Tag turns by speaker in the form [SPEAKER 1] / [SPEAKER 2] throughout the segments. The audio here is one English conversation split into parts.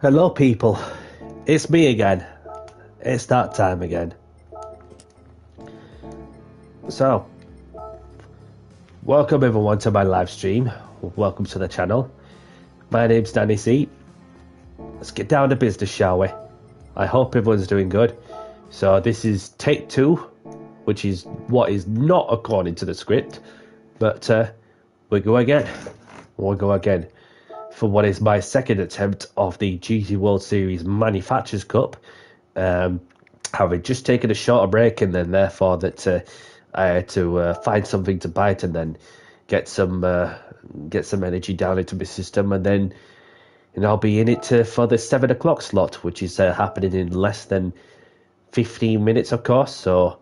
[SPEAKER 1] Hello, people. It's me again. It's that time again. So, welcome everyone to my live stream. Welcome to the channel. My name's Danny C. Let's get down to business, shall we? I hope everyone's doing good. So, this is take 2, which is what is not according to the script. But we'll go again. We'll go again for what is my second attempt of the GT World Series Manufacturers Cup. Having just taken a shorter break, and then therefore that I had to find something to bite and then get some energy down into my system, and then I'll be in it for the 7 o'clock slot, which is happening in less than 15 minutes, of course. So,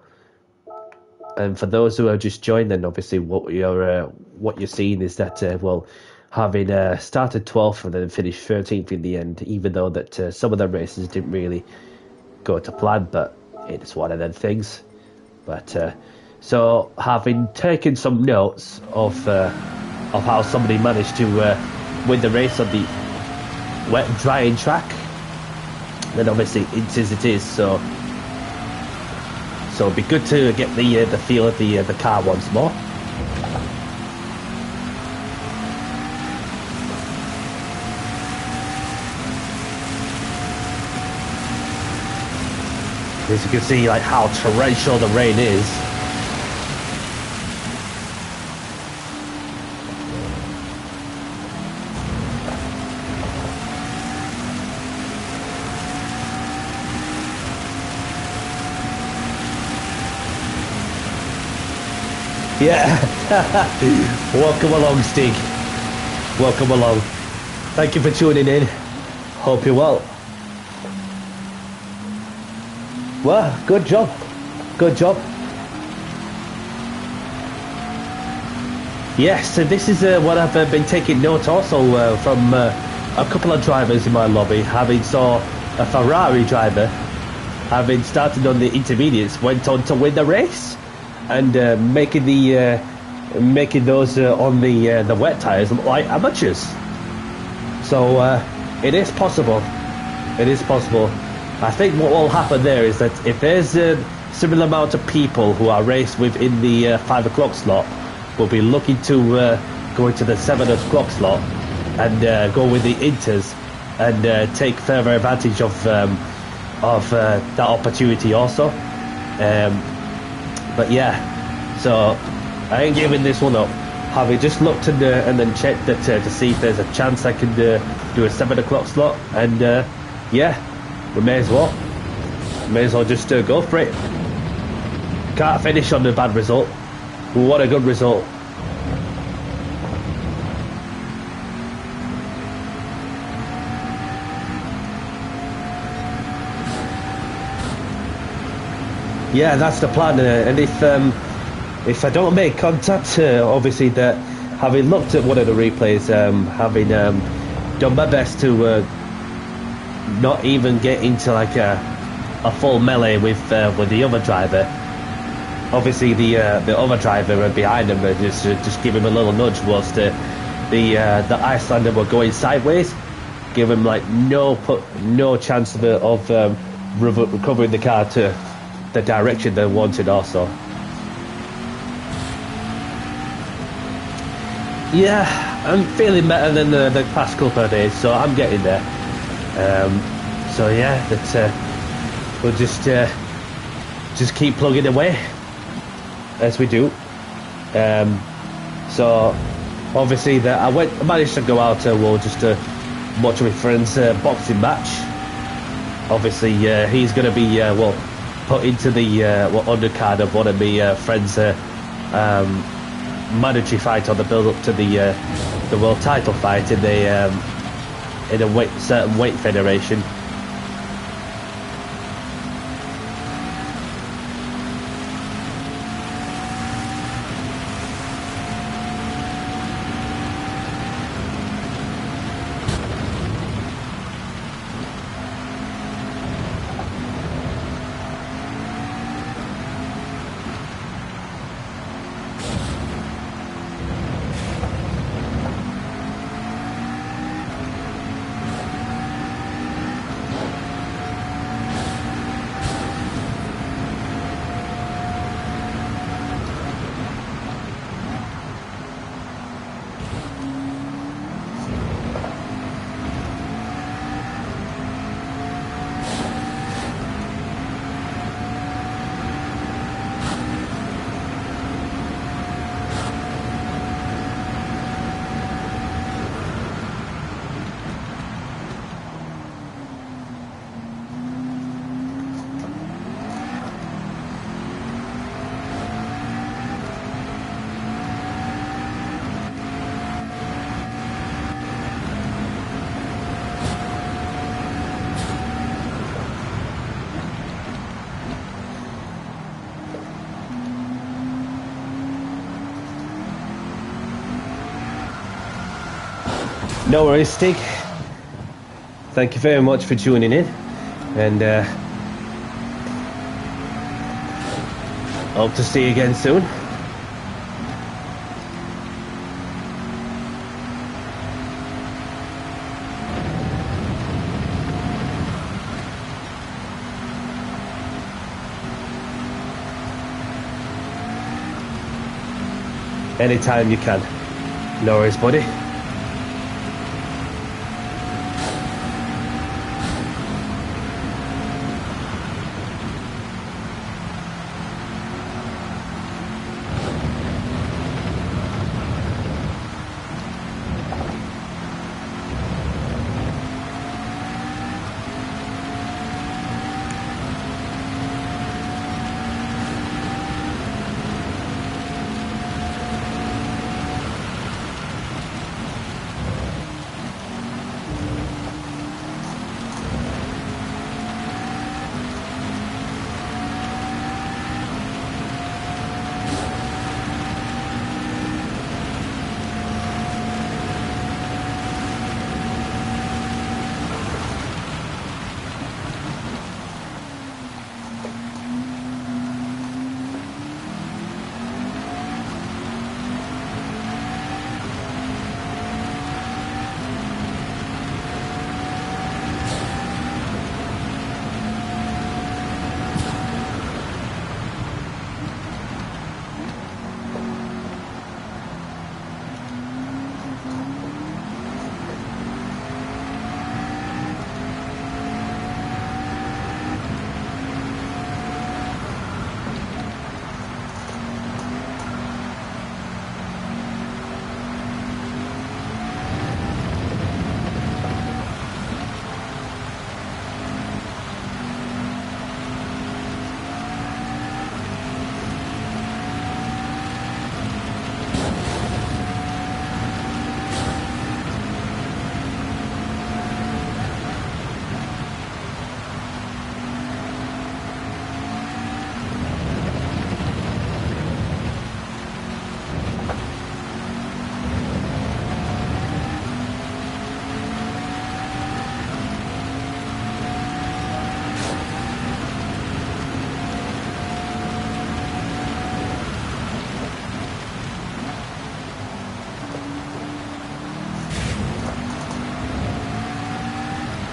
[SPEAKER 1] and for those who have just joined, then obviously what you're seeing is that having started 12th and then finished 13th in the end, even though that some of the races didn't really go to plan, but it's one of them things. But so having taken some notes of how somebody managed to win the race on the wet and drying track, then obviously it is it is. So it'd be good to get the feel of the car once more. As you can see, like how torrential the rain is. Yeah. Welcome along, Stig. Welcome along. Thank you for tuning in. Hope you're well. Well, good job. Good job. Yes, so this is what I've been taking note also from a couple of drivers in my lobby. Having saw a Ferrari driver, having started on the intermediates, went on to win the race, and making those on the wet tires look like amateurs. So it is possible. It is possible. I think what will happen there is that if there's a similar amount of people who are raced within the 5 o'clock slot, we'll be looking to go into the 7 o'clock slot and go with the Inters and take further advantage of that opportunity also. But yeah, so I ain't giving this one up. Having just looked and then checked that to see if there's a chance I can do a 7 o'clock slot, and yeah. We may as well just go for it. Can't finish on a bad result. What a good result. Yeah, that's the plan. And if I don't make contact, obviously that having looked at one of the replays, having done my best to not even get into like a full melee with the other driver. Obviously the other driver behind him just give him a little nudge whilst the Icelander were going sideways, give him like no chance of recovering the car to the direction they wanted also. Yeah, I'm feeling better than the past couple of days, so I'm getting there. So yeah, that we'll just keep plugging away as we do. So obviously that I managed to go out just to watch my friend's boxing match. Obviously he's going to be put into the undercard of one of my friends' mandatory fight on the build up to the world title fight in the in a certain weight federation. No worries, Stig. Thank you very much for tuning in, and hope to see you again soon. Anytime you can. No worries, buddy.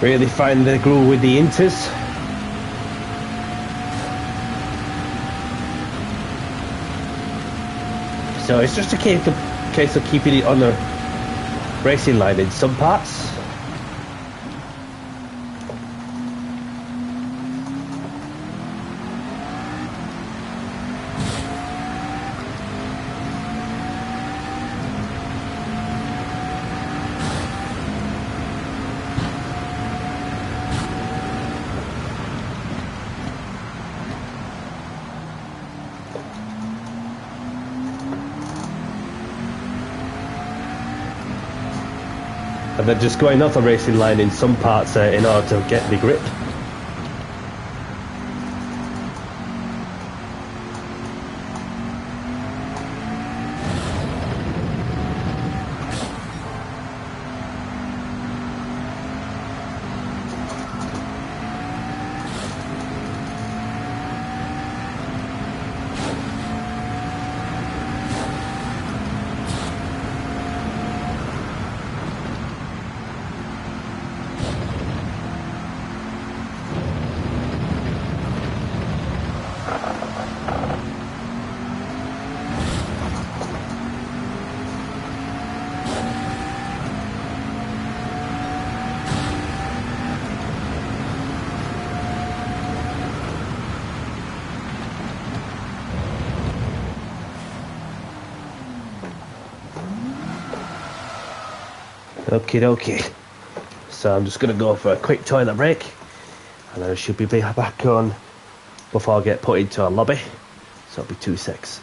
[SPEAKER 1] Really find the groove with the inters. So it's just a case of keeping it on the racing line in some parts. And then just going off the racing line in some parts in order to get the grip. Okie dokie. So I'm just going to go for a quick toilet break, and then I should be back on before I get put into a lobby. So it'll be 2 secs.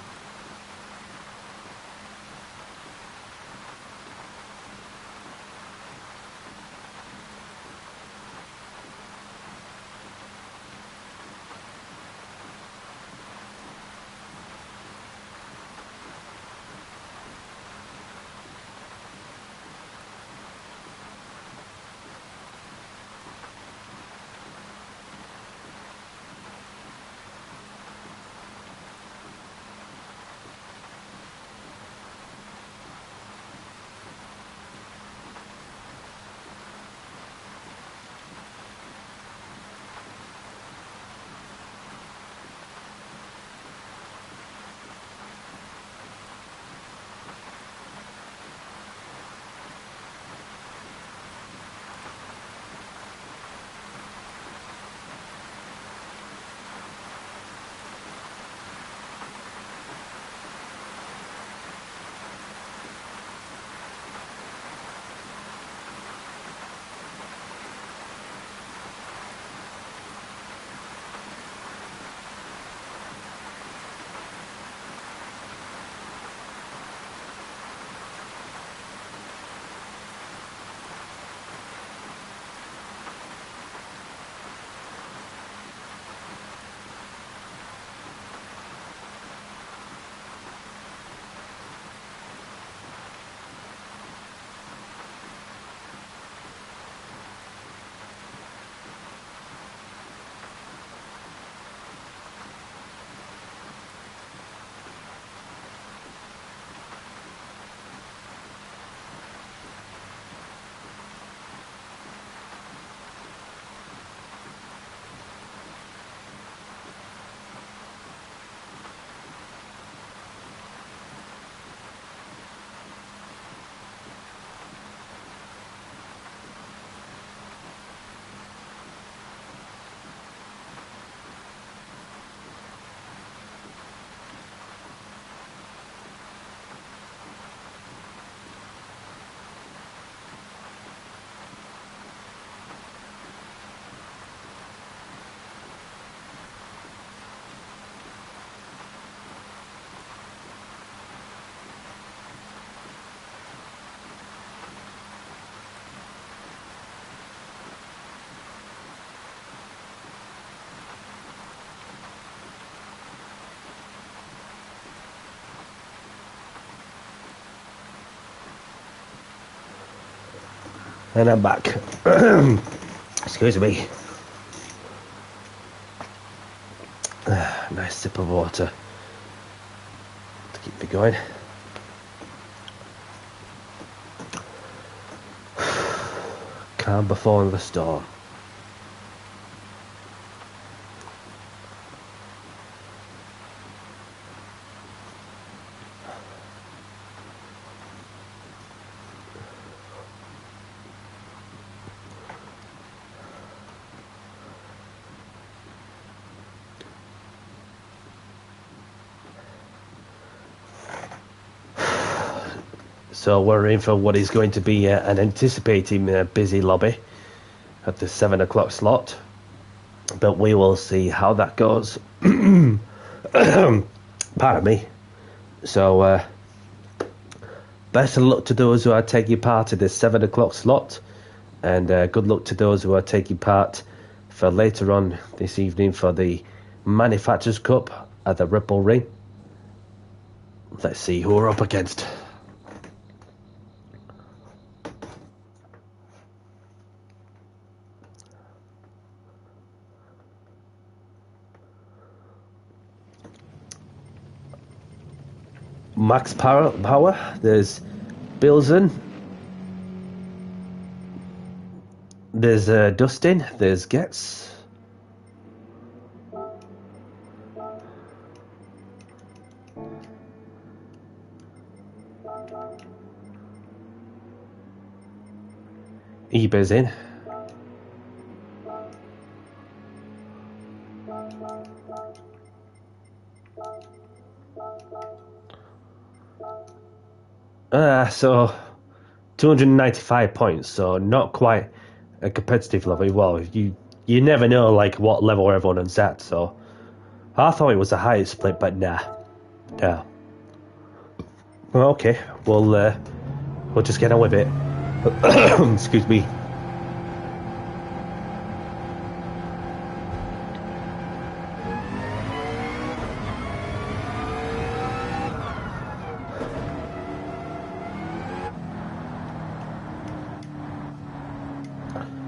[SPEAKER 1] And I'm back. Excuse me. Nice sip of water to keep me going. Calm before the storm. So we're in for what is going to be an anticipating busy lobby at the 7 o'clock slot, but we will see how that goes. Pardon me. So best of luck to those who are taking part in this 7 o'clock slot, and good luck to those who are taking part for later on this evening for the Manufacturers Cup at the Ripple Ring. Let's see who we're up against. Max Power, there's Bilzen, there's Dustin, there's Getz, Eber's in. So 295 points, so not quite a competitive level. Well, you never know like what level everyone's at, so I thought it was a higher split, but nah. Well, okay, we'll just get on with it. Excuse me.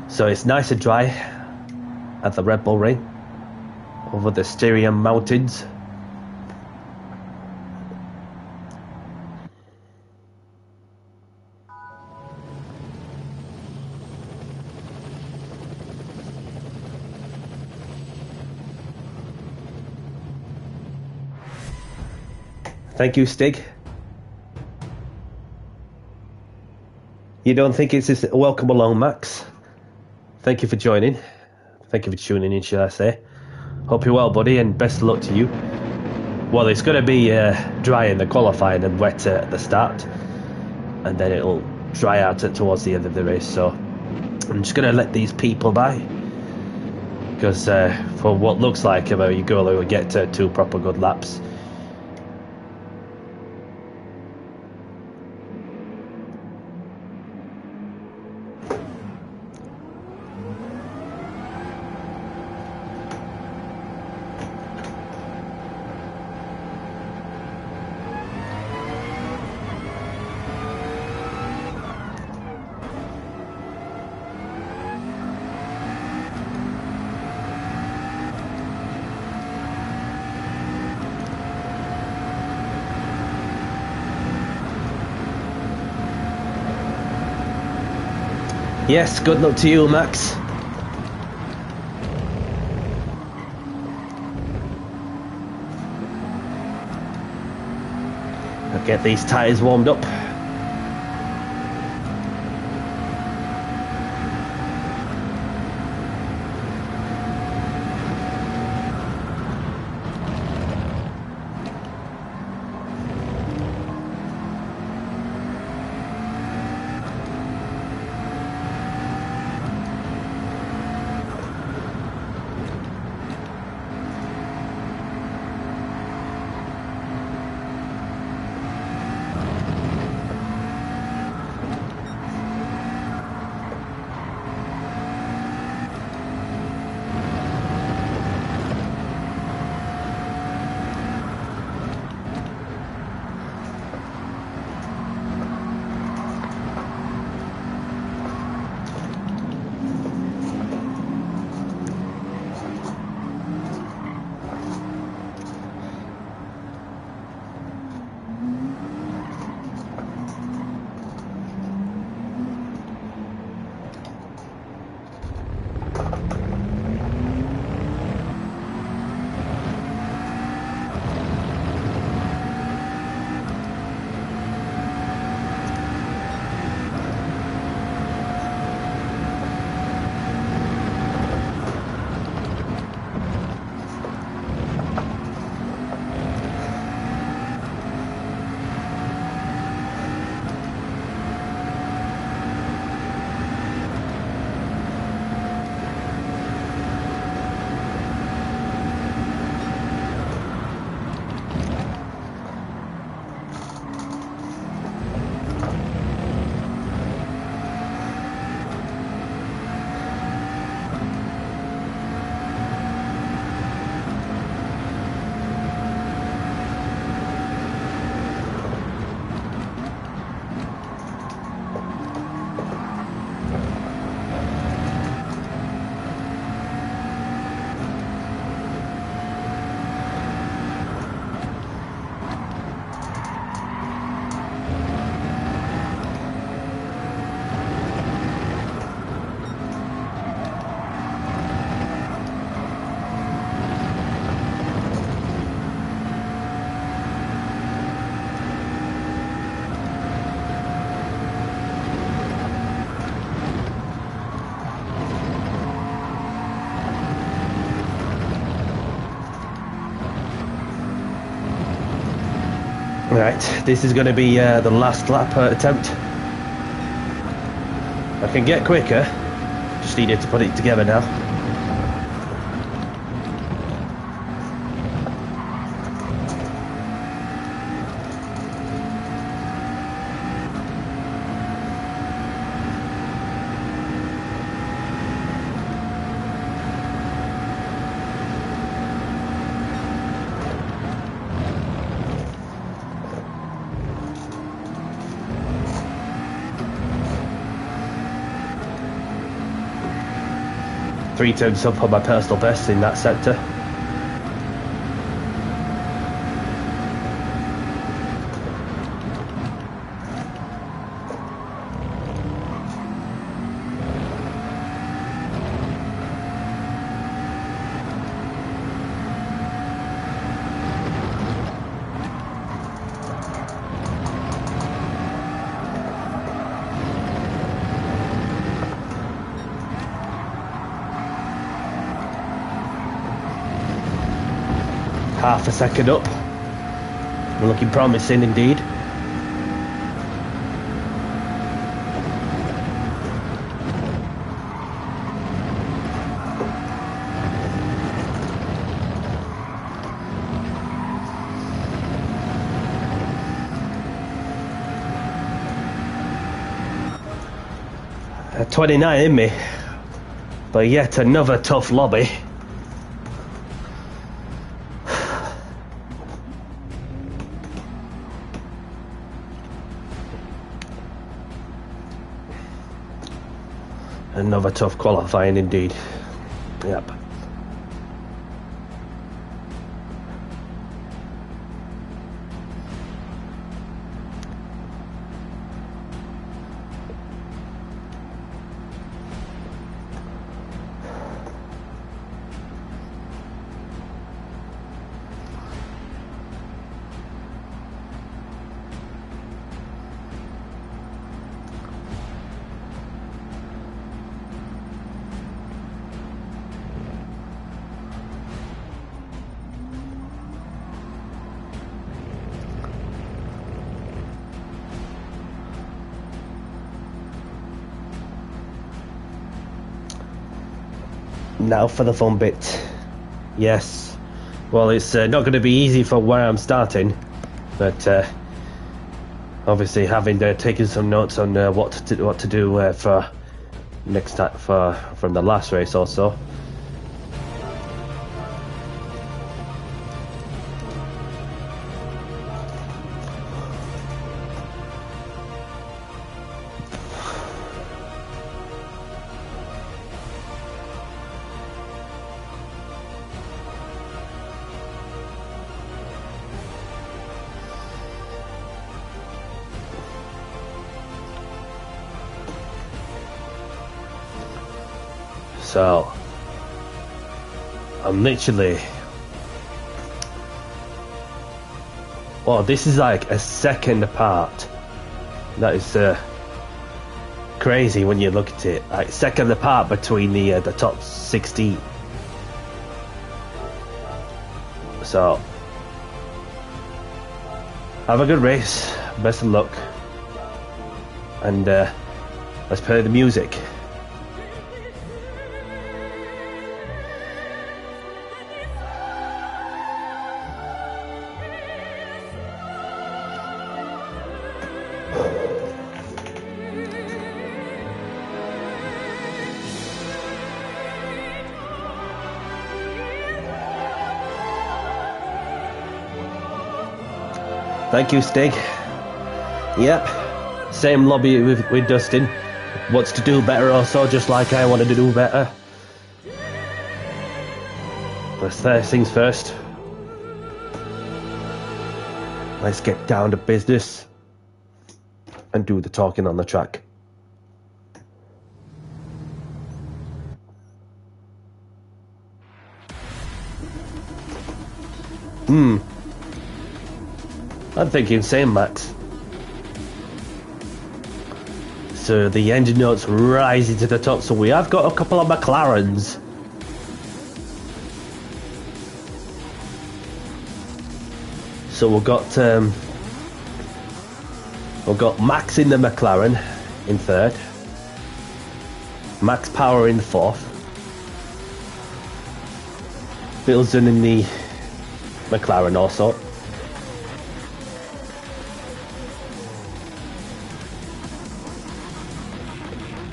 [SPEAKER 1] So it's nice and dry at the Red Bull Ring over the Styrian Mountains. Thank you, Stig. You don't think it's just welcome along, Max? Thank you for joining. Thank you for tuning in, shall I say. Hope you're well, buddy, and best of luck to you. Well, it's going to be dry in the qualifying and wet at the start, and then it'll dry out towards the end of the race. So I'm just going to let these people by, because for what looks like you go and get 2 proper good laps. Yes, good luck to you, Max. I'll get these tyres warmed up. Right, this is going to be the last lap attempt. I can get quicker, just needed to put it together now. Three turns up on my personal best in that sector. Half a second up. Looking promising indeed. At 29 in me, but yet another tough lobby. Another tough qualifying indeed. Yep. Now for the fun bit. Yes. Well, it's not going to be easy for where I'm starting, but obviously having taken some notes on what to do for next time from the last race also. So, I'm literally... Well, this is like a second apart. That is crazy when you look at it. Like, second apart between the top 16. So, have a good race. Best of luck. And let's play the music. Thank you, Stig. Yep, same lobby with Dustin. Wants to do better also, just like I wanted to do better. But first things first. Let's get down to business and do the talking on the track. I'm thinking same, Max. So the engine notes rising to the top. So we have got a couple of McLarens. So we've got We've got Max in the McLaren in third. Max Power in fourth. Bilson in the McLaren also.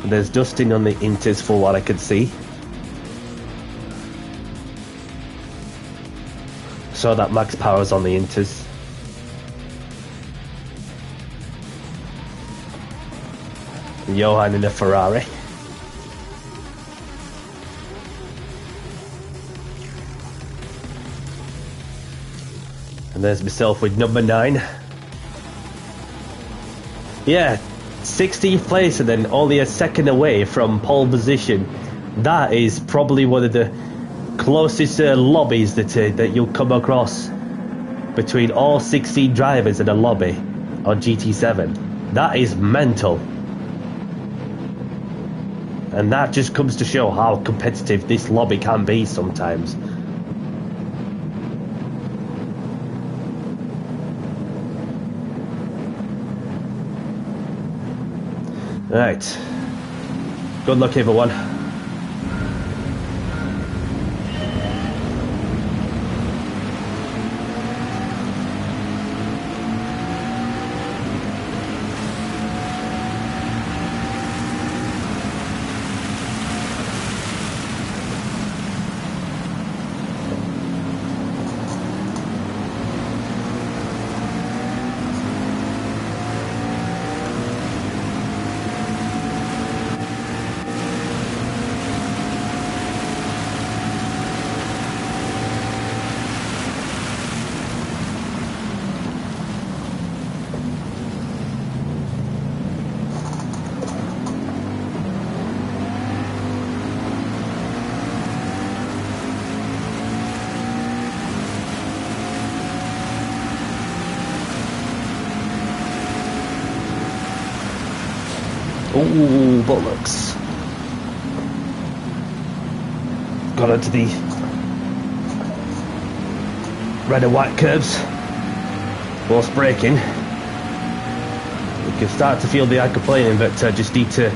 [SPEAKER 1] And there's Dustin on the Inters for what I could see. Saw that Max Power's on the Inters. Johan in a Ferrari. And there's myself with number 9. Yeah, 16th place and then only a second away from pole position. That is probably one of the closest lobbies that you'll come across between all 16 drivers in a lobby on GT7. That is mental. And that just comes to show how competitive this lobby can be sometimes. Right. Good luck, everyone. Ooh, bollocks. Got onto the red and white curves whilst braking. You can start to feel the eye complaining, but just need to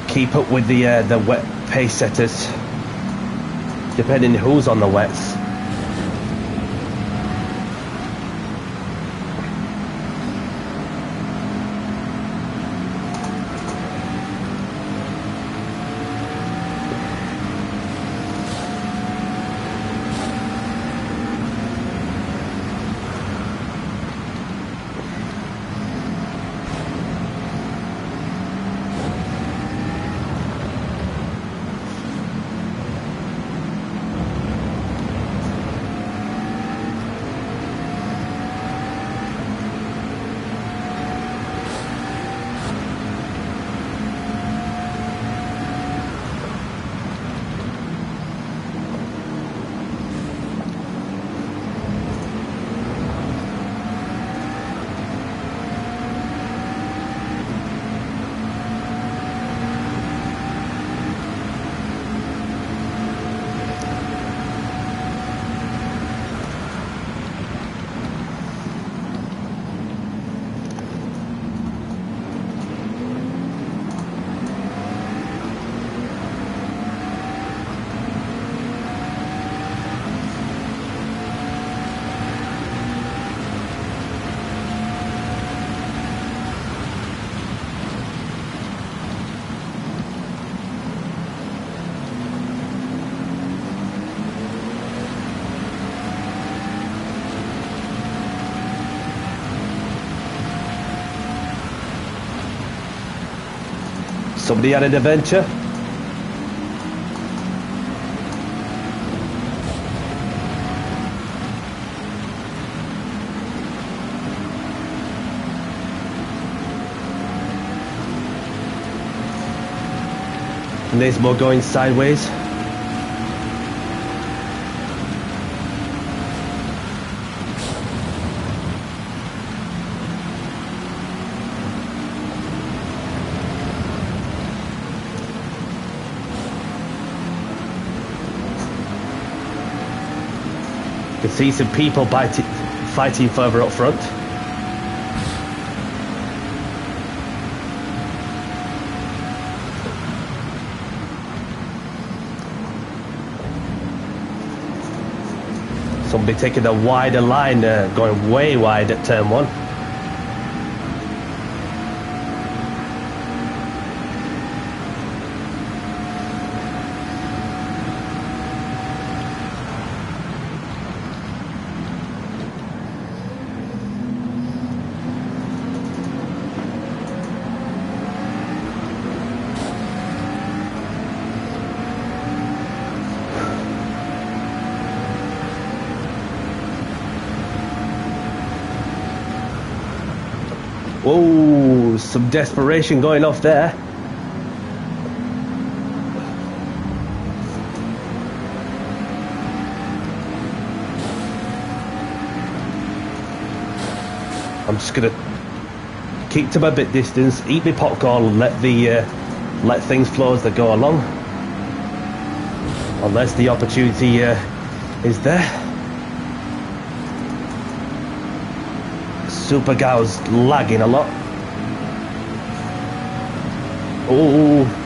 [SPEAKER 1] keep up with the wet pace setters, depending who's on the wets. Somebody had an adventure. And there's more going sideways. You can see some people fighting further up front. Somebody taking the wider line, going way wide at turn 1. Whoa, some desperation going off there. I'm just gonna keep to my bit distance, eat my popcorn, and let things flow as they go along. Unless the opportunity is there. Supergal's lagging a lot. Oh.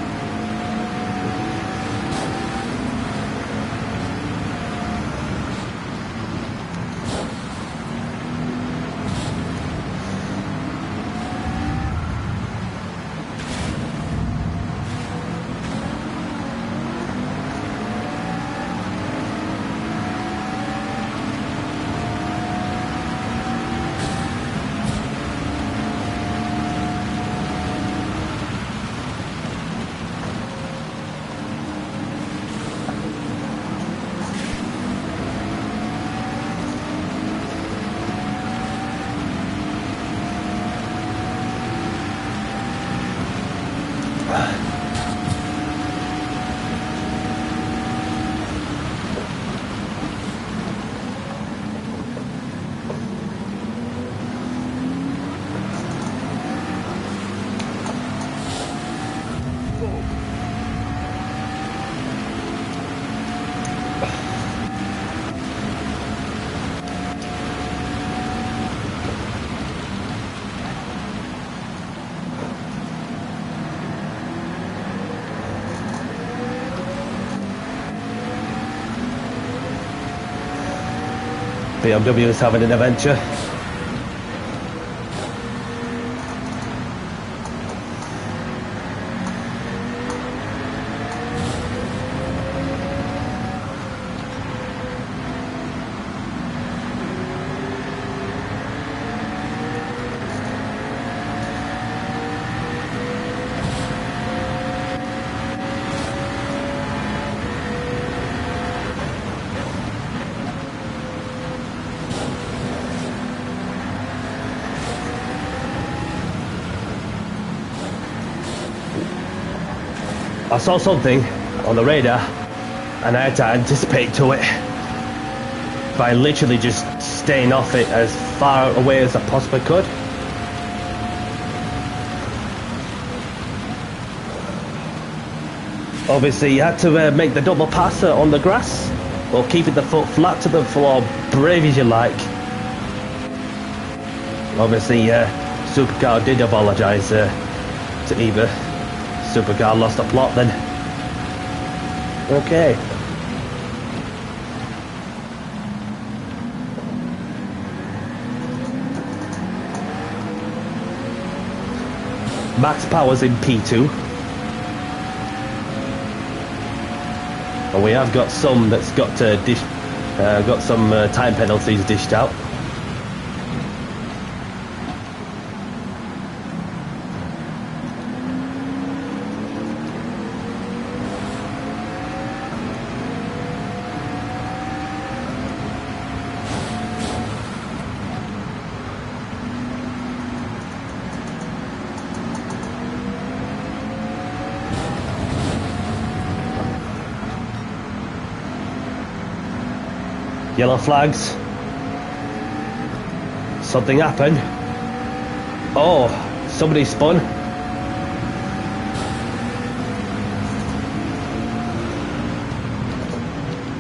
[SPEAKER 1] BMW is having an adventure. I saw something on the radar and I had to anticipate to it by literally just staying off it as far away as I possibly could. Obviously you had to make the double pass on the grass or keeping the foot flat to the floor, brave as you like. Obviously Supercar did apologise to Eva. Supercar lost the plot then. Okay. Max Power's in P2. And we have got some that's got some time penalties dished out. Yellow flags. Something happened. Oh, somebody spun.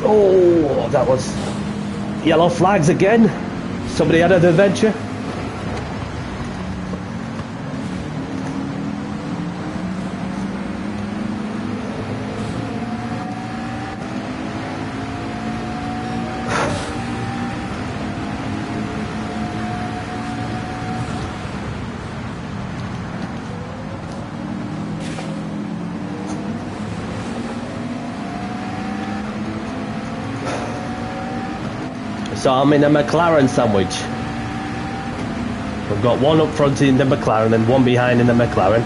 [SPEAKER 1] Oh, that was yellow flags again. Somebody had an adventure. So I'm in a McLaren sandwich. We've got one up front in the McLaren and one behind in the McLaren.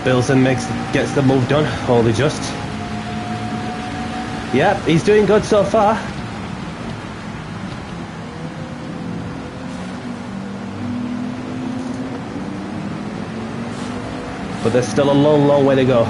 [SPEAKER 1] Bilson gets the move done, only just. Yep, he's doing good so far. But there's still a long, long way to go.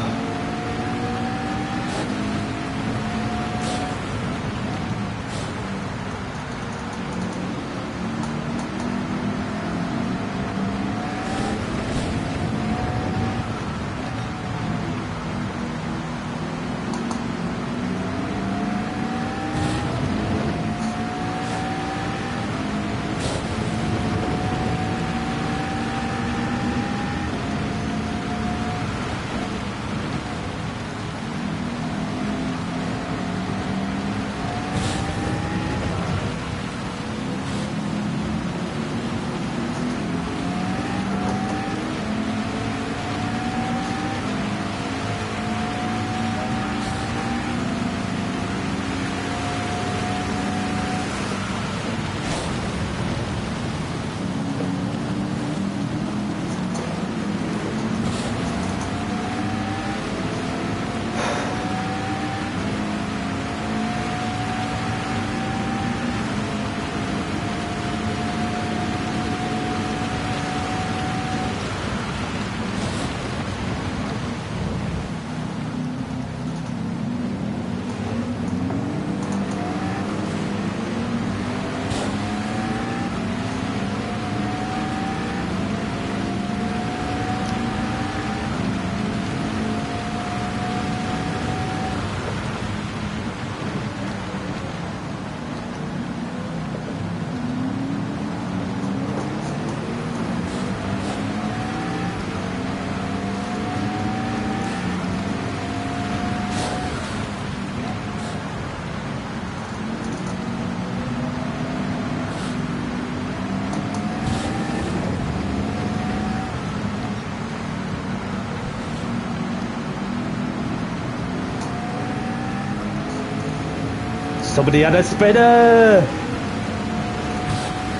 [SPEAKER 1] Somebody had a spinner!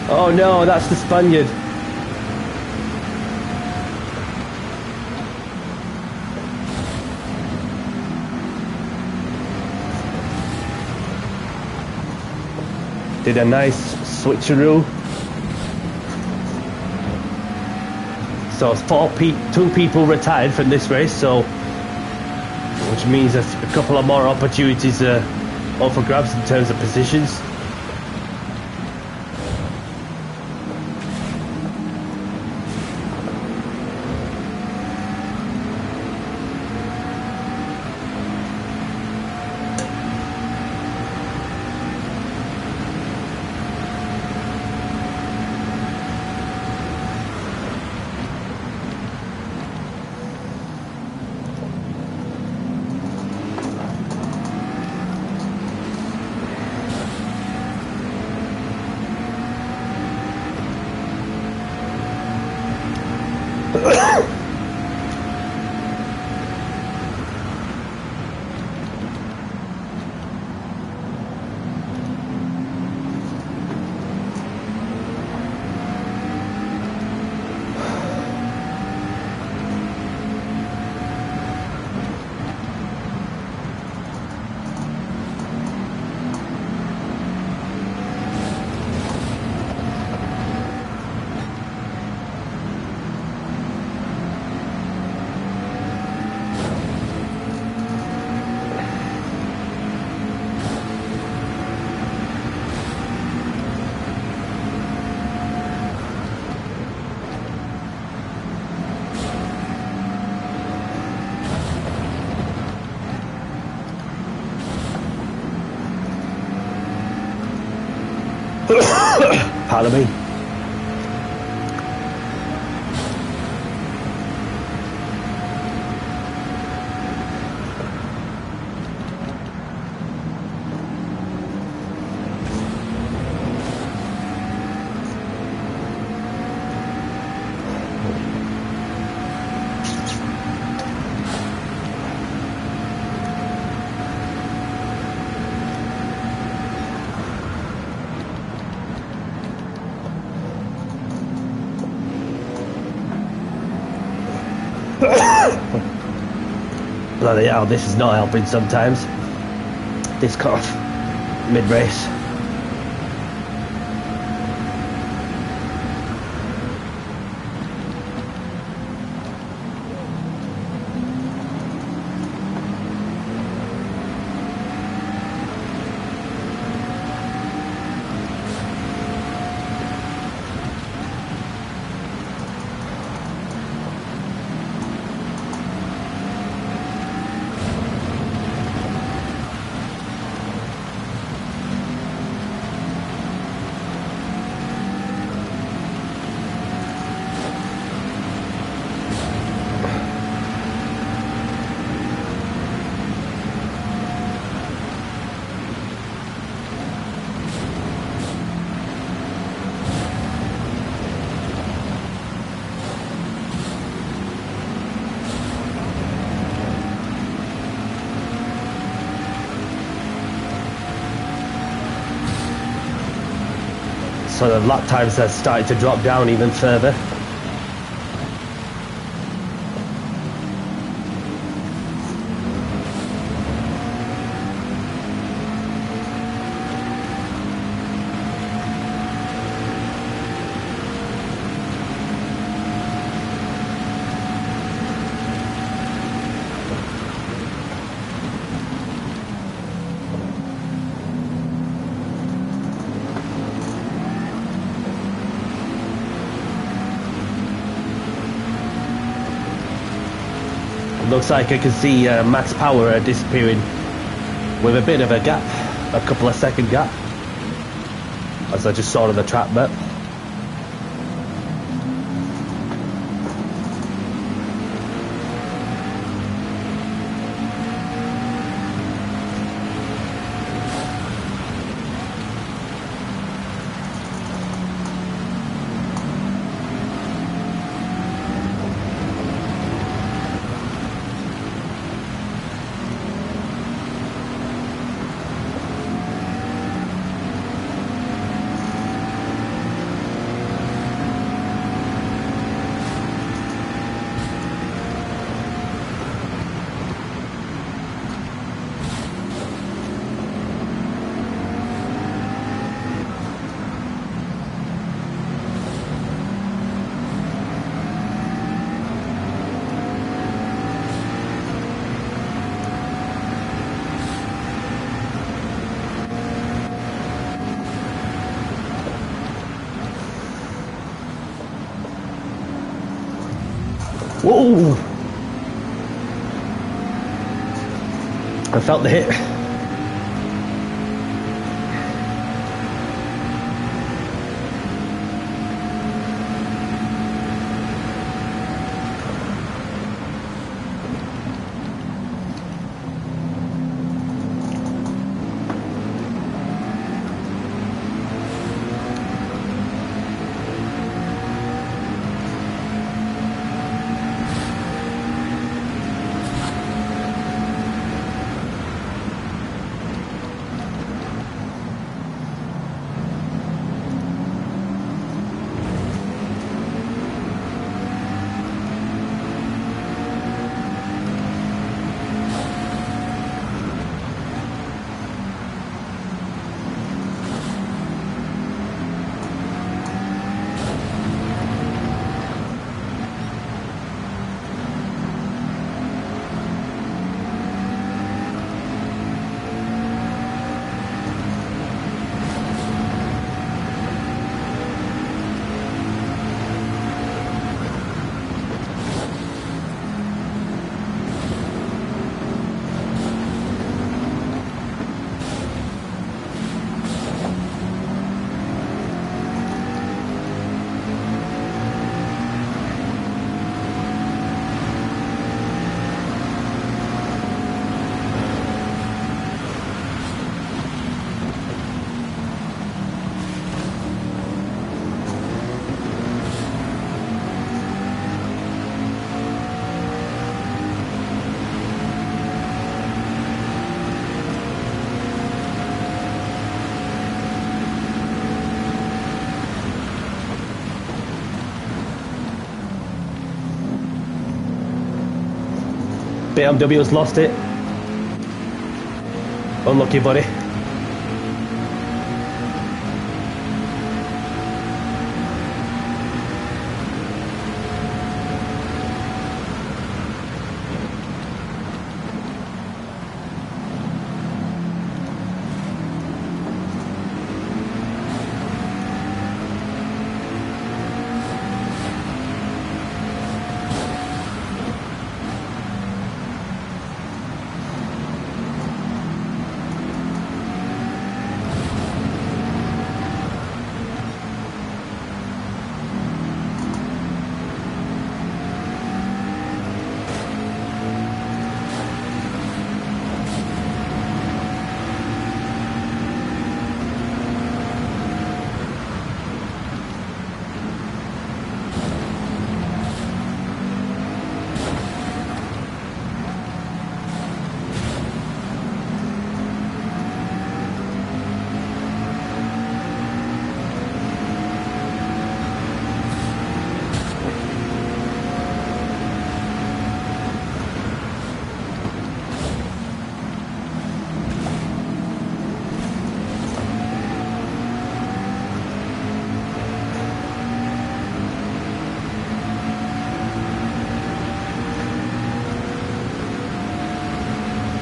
[SPEAKER 1] Oh no, that's the Spaniard. Did a nice switcheroo. So two people retired from this race, so which means there's a couple of more opportunities up for grabs in terms of positions. Pardon me. Bloody hell, this is not helping sometimes. This cut off mid-race. So the lap times have started to drop down even further. Looks like I can see max power disappearing with a bit of a gap, a couple of second gap, as I just saw on the track map. Whoa! I felt the hit. BMW's lost it. Unlucky, buddy.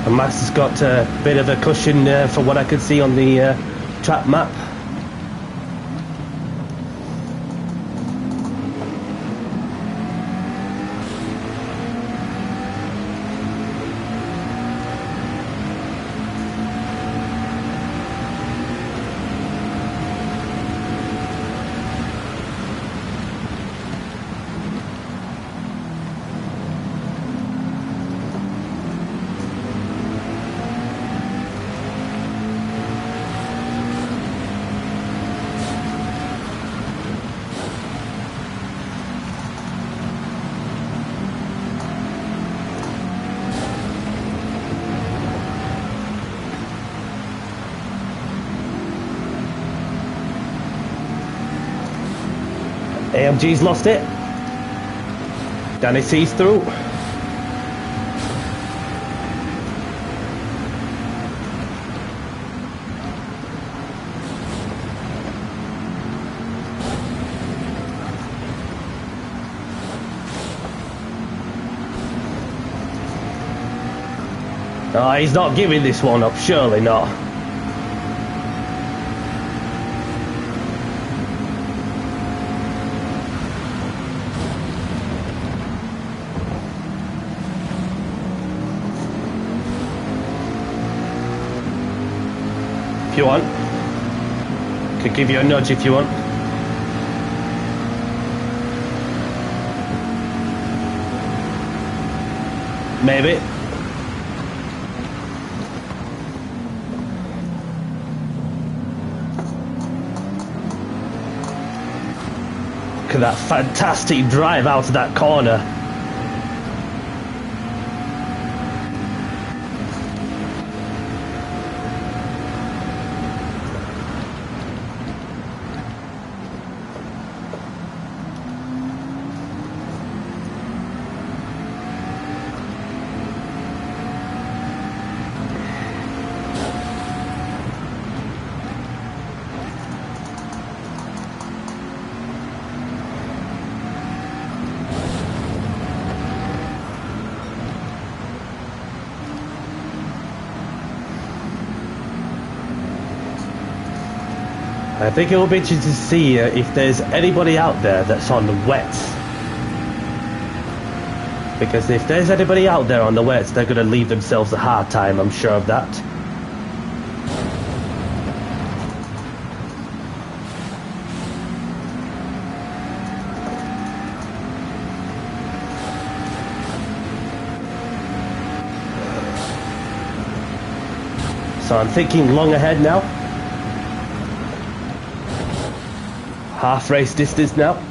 [SPEAKER 1] And Max has got a bit of a cushion for what I could see on the track map. AMG's lost it. Danny C's through. Oh, he's not giving this one up, surely not. If you want, could give you a nudge if you want. Maybe. Look at that fantastic drive out of that corner. I think it will be interesting to see if there's anybody out there that's on the wets. Because if there's anybody out there on the wets, they're going to leave themselves a hard time, I'm sure of that. So I'm thinking long ahead now. Half race distance now.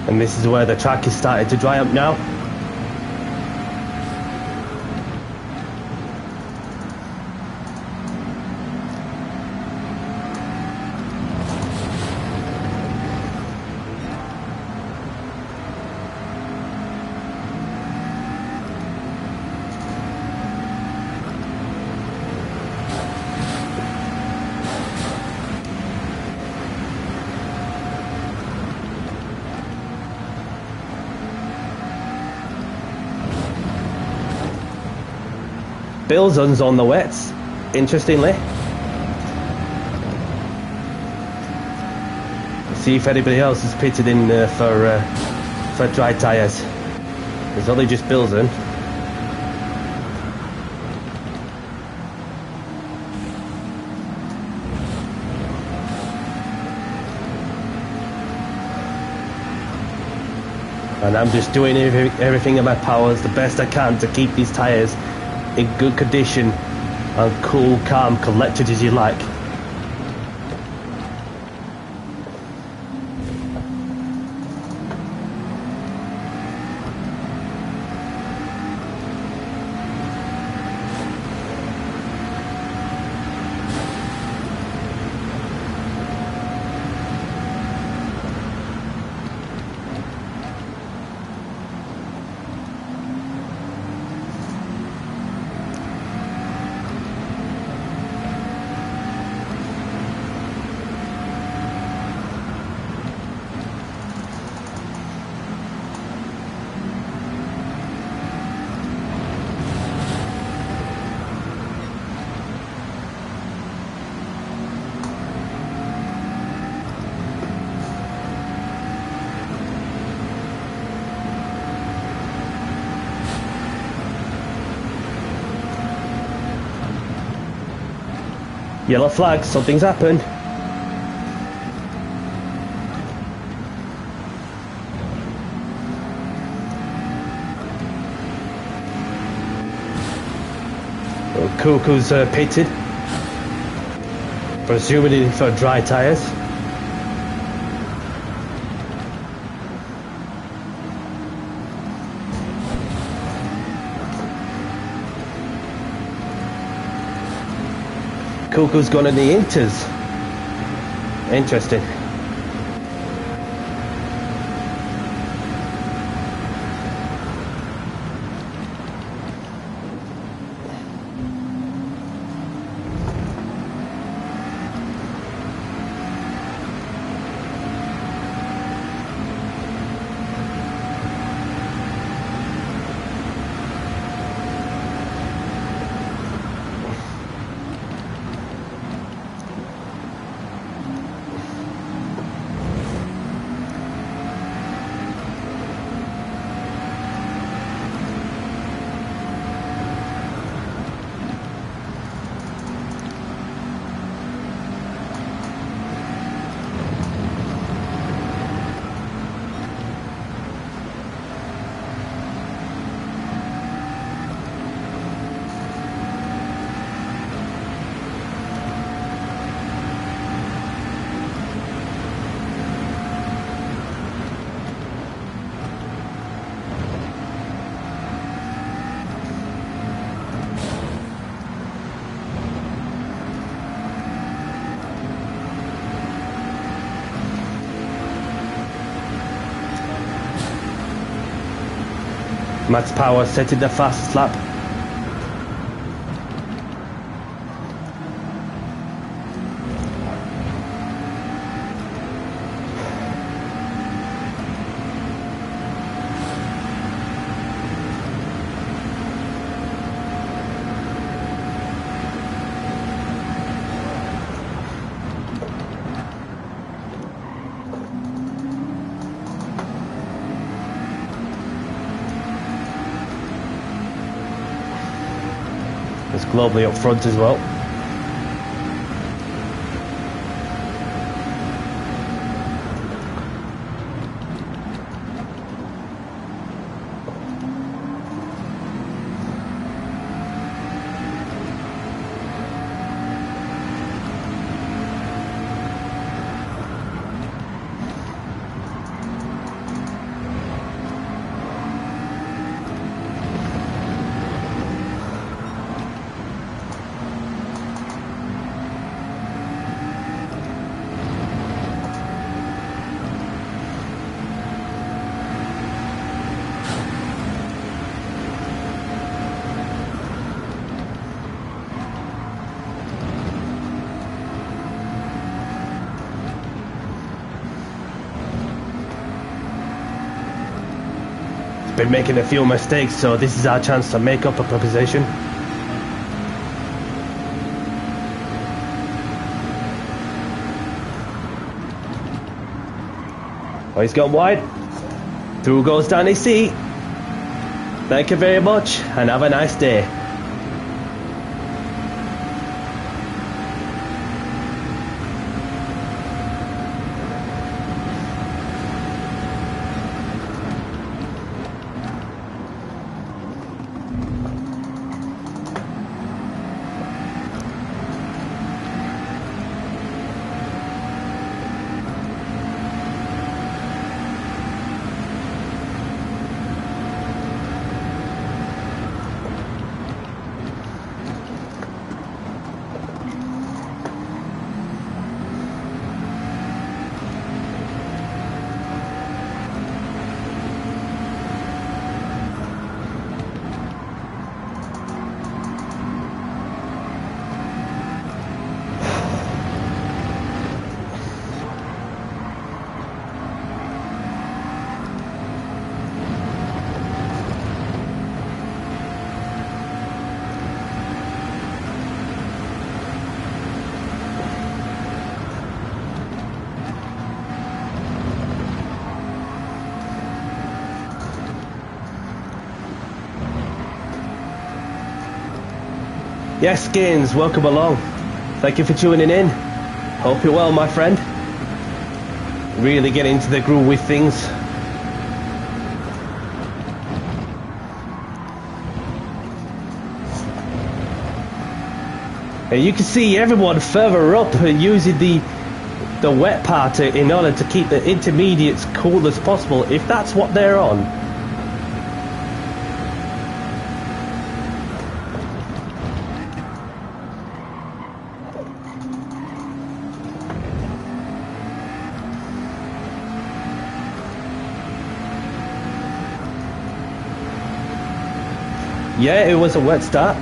[SPEAKER 1] And this is where the track is starting to dry up now. Bilson's on the wets, interestingly. See if anybody else is pitted in for dry tyres. There's only just Bilson. And I'm just doing everything in my powers, the best I can, to keep these tyres in good condition and cool, calm, collected as you like. Yellow flag, something's happened. Well, Cuckoo's pitted, presumably for dry tyres. Cuckoo's gone in the inters. Interesting. Max Power setting the fastest lap. It's globally up front as well. been making a few mistakes, so this is our chance to make up a proposition. Oh, he's gone wide. Through goes Danny C. Thank you very much, and have a nice day. Yes, Skins, welcome along. Thank you for tuning in. Hope you're well, my friend. Really get into the groove with things. And you can see everyone further up using the wet part in order to keep the intermediates cool as possible, if that's what they're on. Yeah, it was a wet start.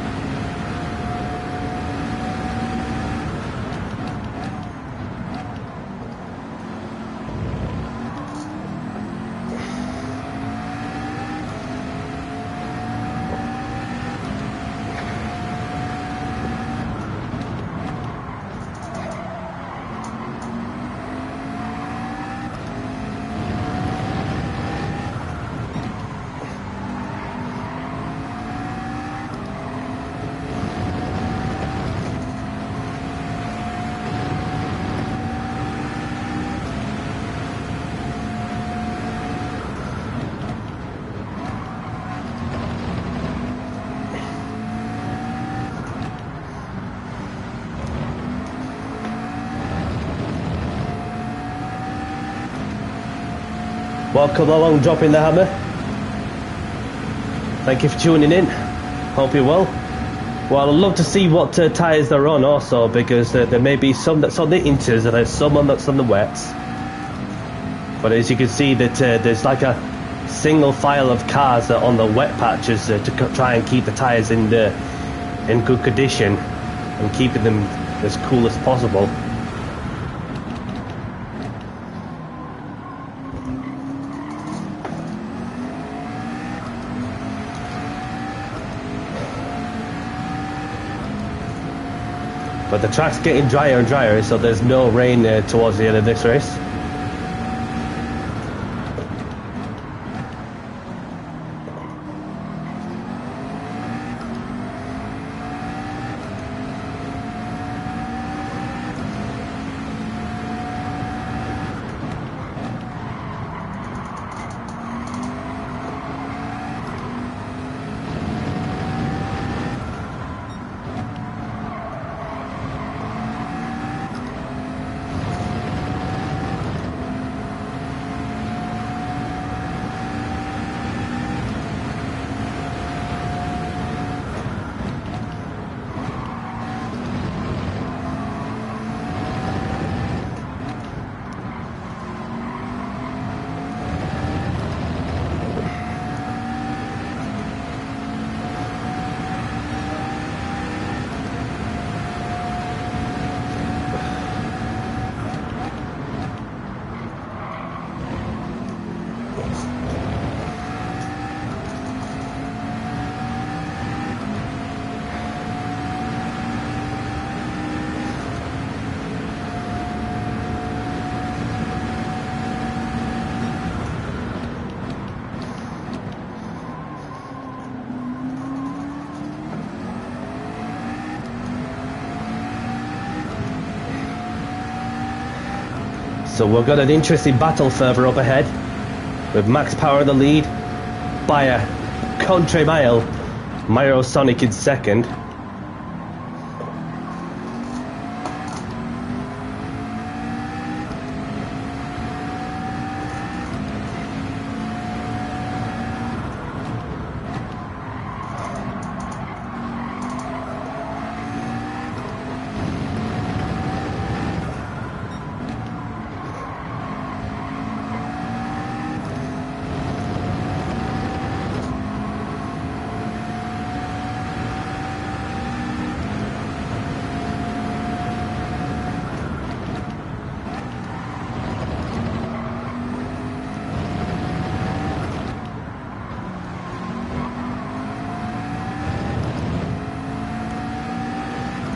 [SPEAKER 1] Welcome along, dropping the hammer. Thank you for tuning in. Hope you're well. Well, I'd love to see what tyres they're on also, because there may be some that's on the inters and there's some that's on the wets. But as you can see, that there's like a single file of cars on the wet patches to try and keep the tyres in good condition and keeping them as cool as possible. But the track's getting drier and drier, so there's no rain towards the end of this race. So we've got an interesting battle further up ahead, with Max Power in the lead by a country mile. Mario Sonic in second.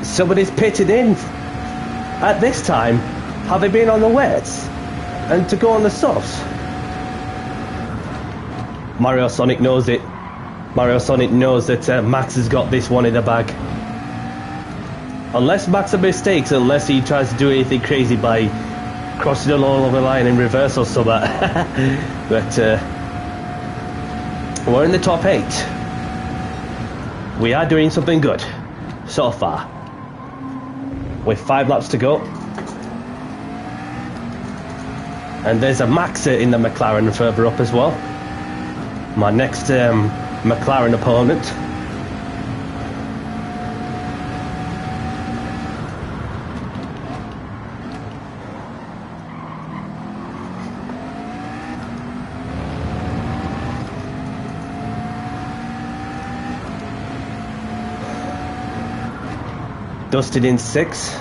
[SPEAKER 1] Somebody's pitted in at this time, having been on the wets, and to go on the softs. Mario Sonic knows it. Mario Sonic knows that Max has got this one in the bag. Unless Max mistakes, unless he tries to do anything crazy by crossing it all over the line in reverse or something. But we're in the top 8. We are doing something good so far. With 5 laps to go. And there's a Maxer in the McLaren further up as well. My next McLaren opponent. Dusted in 6.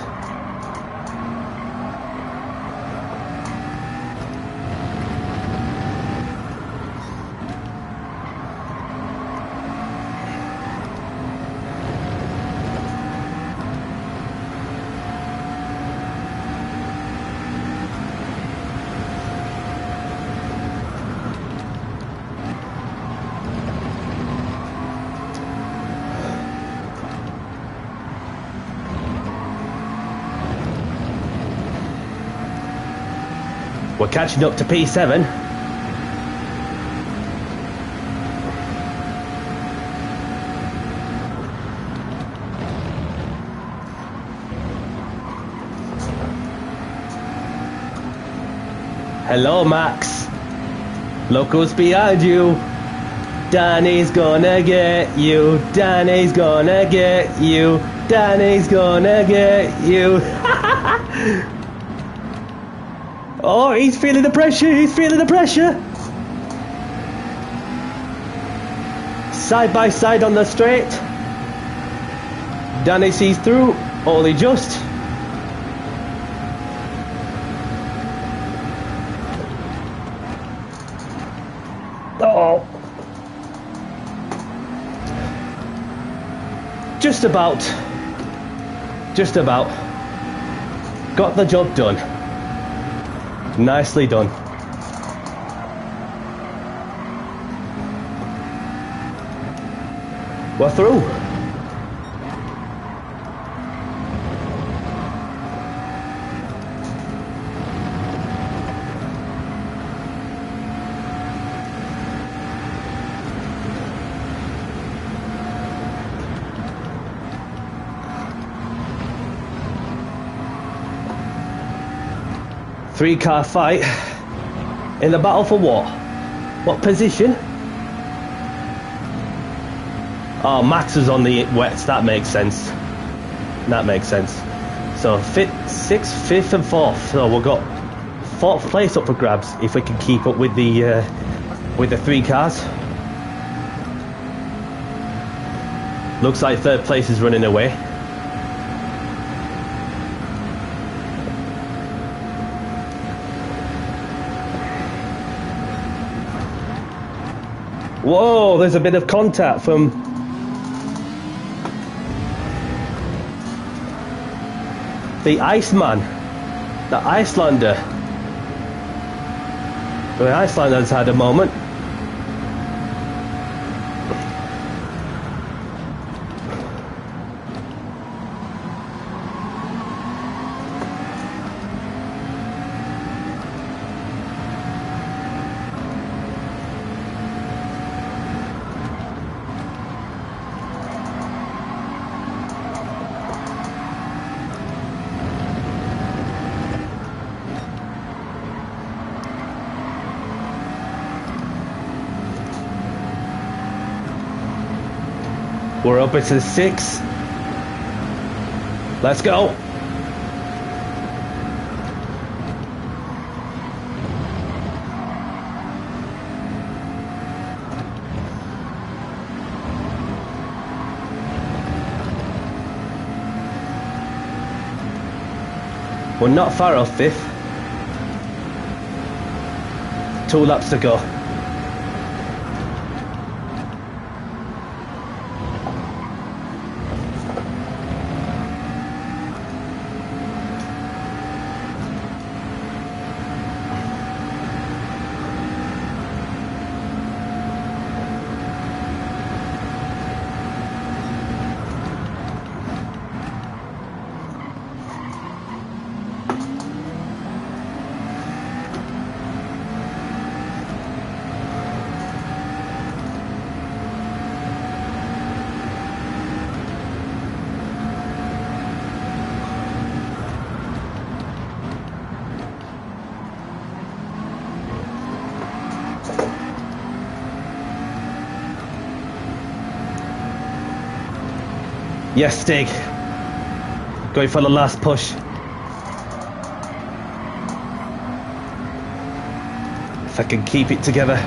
[SPEAKER 1] We're catching up to P7. Hello, Max. Look who's behind you. Danny's gonna get you. Danny's gonna get you. Danny's gonna get you. Oh, he's feeling the pressure, he's feeling the pressure. Side by side on the straight. Danny sees through, only just. Oh. Just about. Just about. Got the job done. Nicely done. We're through. Three-car fight in the battle for what? What position? Oh, Max is on the wets. That makes sense. That makes sense. So 5th, 6th, 5th and 4th. So we've got 4th place up for grabs if we can keep up with the 3 cars. Looks like 3rd place is running away. Whoa, there's a bit of contact from the Iceman, the Icelander. The Icelander's had a moment. We're up into 6. Let's go. We're not far off 5th. 2 laps to go. Yes, Stig. Going for the last push. If I can keep it together.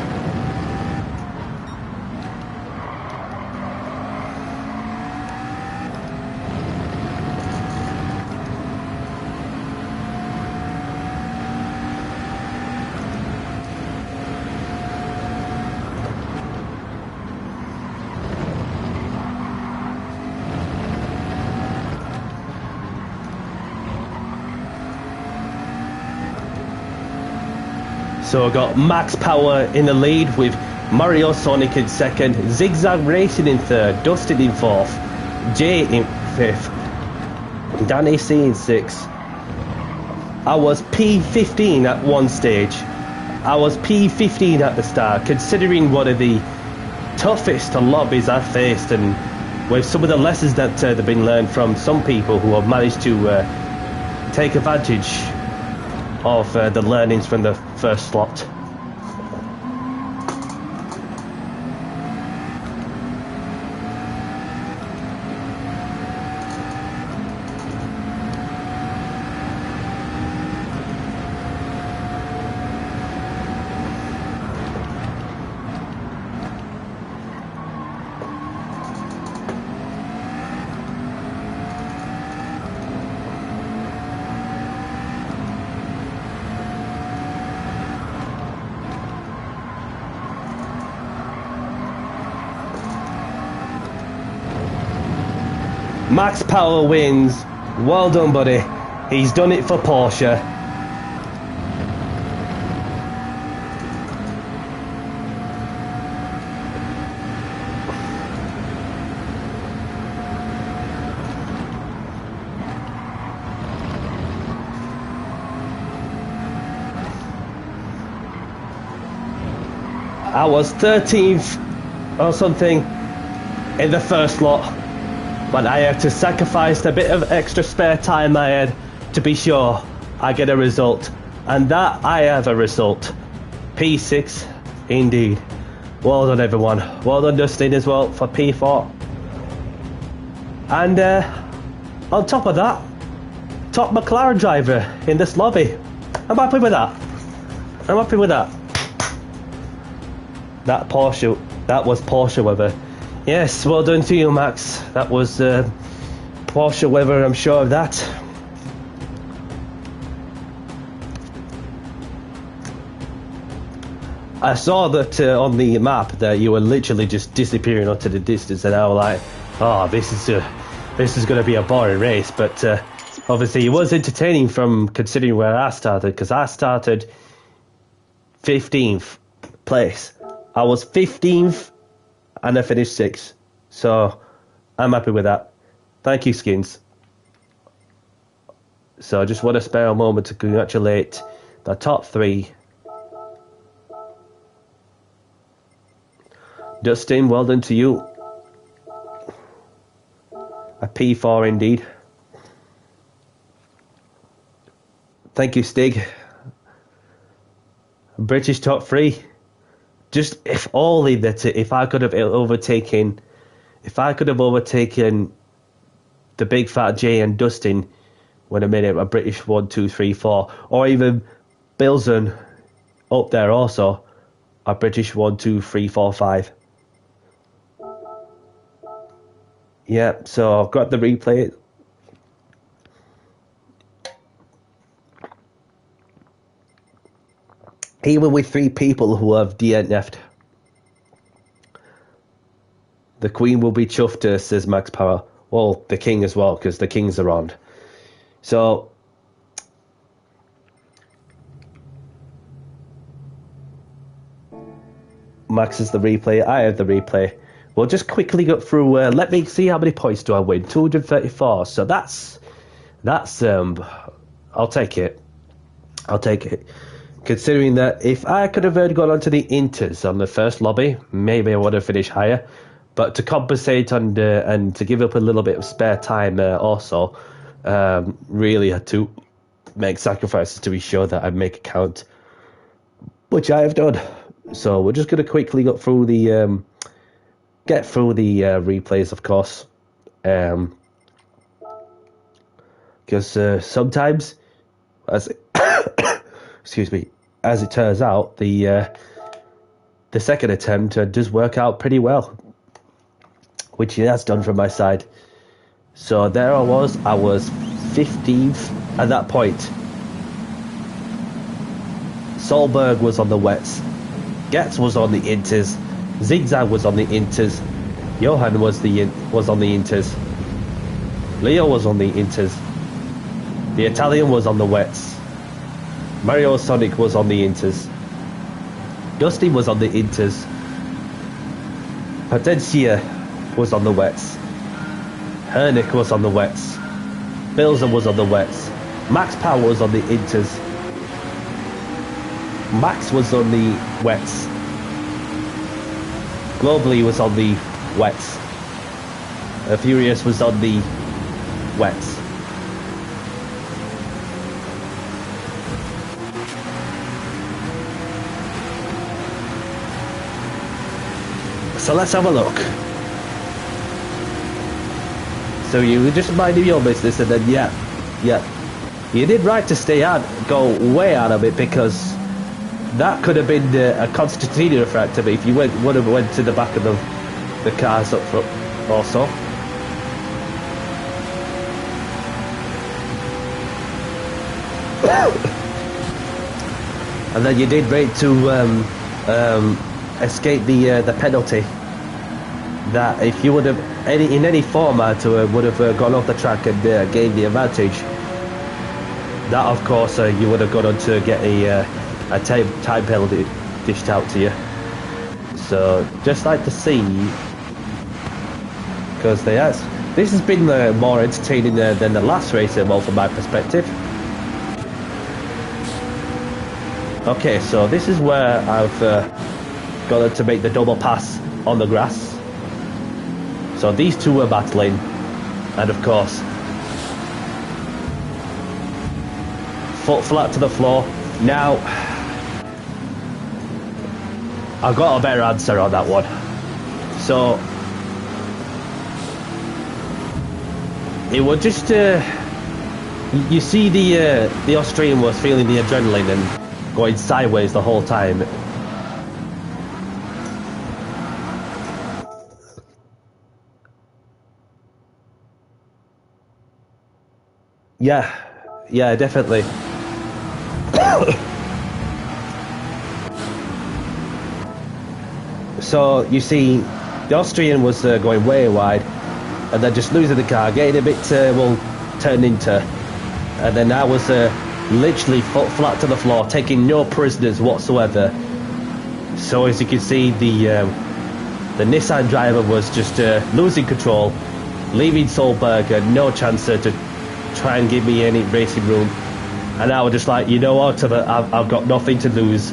[SPEAKER 1] So I got Max Power in the lead with Mario Sonic in 2nd, Zigzag Racing in 3rd, Dustin in 4th, Jay in 5th, Danny C in 6th. I was P15 at one stage. I was P15 at the start, considering one of the toughest lobbies I've faced, and with some of the lessons that have been learned from some people who have managed to take advantage of the learnings from the first slot. Max Power wins. Well done, buddy. He's done it for Porsche. I was 13th or something in the first lot, but I had to sacrifice a bit of extra spare time I had to be sure I get a result, and that I have a result. P6 indeed. Well done, everyone. Well done, Dustin, as well, for P4. And on top of that, top McLaren driver in this lobby. I'm happy with that. I'm happy with that. That was Porsche weather. Yes, well done to you, Max. That was Porsche weather, I'm sure of that. I saw that on the map that you were literally just disappearing onto the distance, and I was like, oh, this is going to be a boring race. But obviously it was entertaining from considering where I started, because I started 15th place. I was 15th and I finished 6th. So I'm happy with that. Thank you, Skins. So I just want to spare a moment to congratulate the top 3. Dustin, well done to you. A P4 indeed. Thank you, Stig. British top 3. Just if only that if I could have overtaken if I could have overtaken the big fat J and Dustin when I made it a British 1, 2, 3, 4, or even Bilson up there also a British 1, 2, 3, 4, 5. Yeah, so I've got the replay. Even with 3 people who have DNF'd, the Queen will be chuffed, says Max Power. Well, the King as well, because the King's around. So, Max is the replay. I have the replay. We'll just quickly go through. Let me see how many points do I win. 234. So that's. I'll take it. I'll take it. Considering that if I could have gone on to the Inters on the first lobby, maybe I would have finished higher. But to compensate and to give up a little bit of spare time also, really had to make sacrifices to be sure that I make a count, which I have done. So we're just going to quickly go through the get through the replays, of course, because sometimes, as excuse me, as it turns out, the second attempt does work out pretty well, which he has done from my side. So there I was 15th at that point. Solberg was on the wets, Getz was on the Inters, Zigzag was on the Inters, Johan was on the Inters, Leo was on the Inters, the Italian was on the wets, Mario Sonic was on the Inters, Dusty was on the Inters, Potencia was on the wets, Hernick was on the wets, Bilzen was on the wets, Max Power was on the Inters, Max was on the wets, Globally was on the wets, Furious was on the wets. So let's have a look. So you were just minding your business, and then yeah, you did right to stay out, go way out of it, because that could have been a Constantino effect to me if you would have went to the back of the cars up front also. And then you did great to escape the penalty. That if you would have in any format would have gone off the track and gained the advantage, that of course you would have gone on to get a time penalty dished out to you. So just like to see, because this has been more entertaining than the last race, well, from my perspective. Okay, so this is where I've gone to make the double pass on the grass. So these two were battling, and of course, foot flat to the floor. Now, I've got a better answer on that one. So, it was just, you see the Austrian was feeling the adrenaline and going sideways the whole time. Yeah, definitely. So you see, the Austrian was going way wide, and then just losing the car, getting a bit turned into, and then I was literally foot flat to the floor, taking no prisoners whatsoever. So as you can see, the Nissan driver was just losing control, leaving Solberg no chance to try and give me any racing room. And I was just like, you know what, I've got nothing to lose.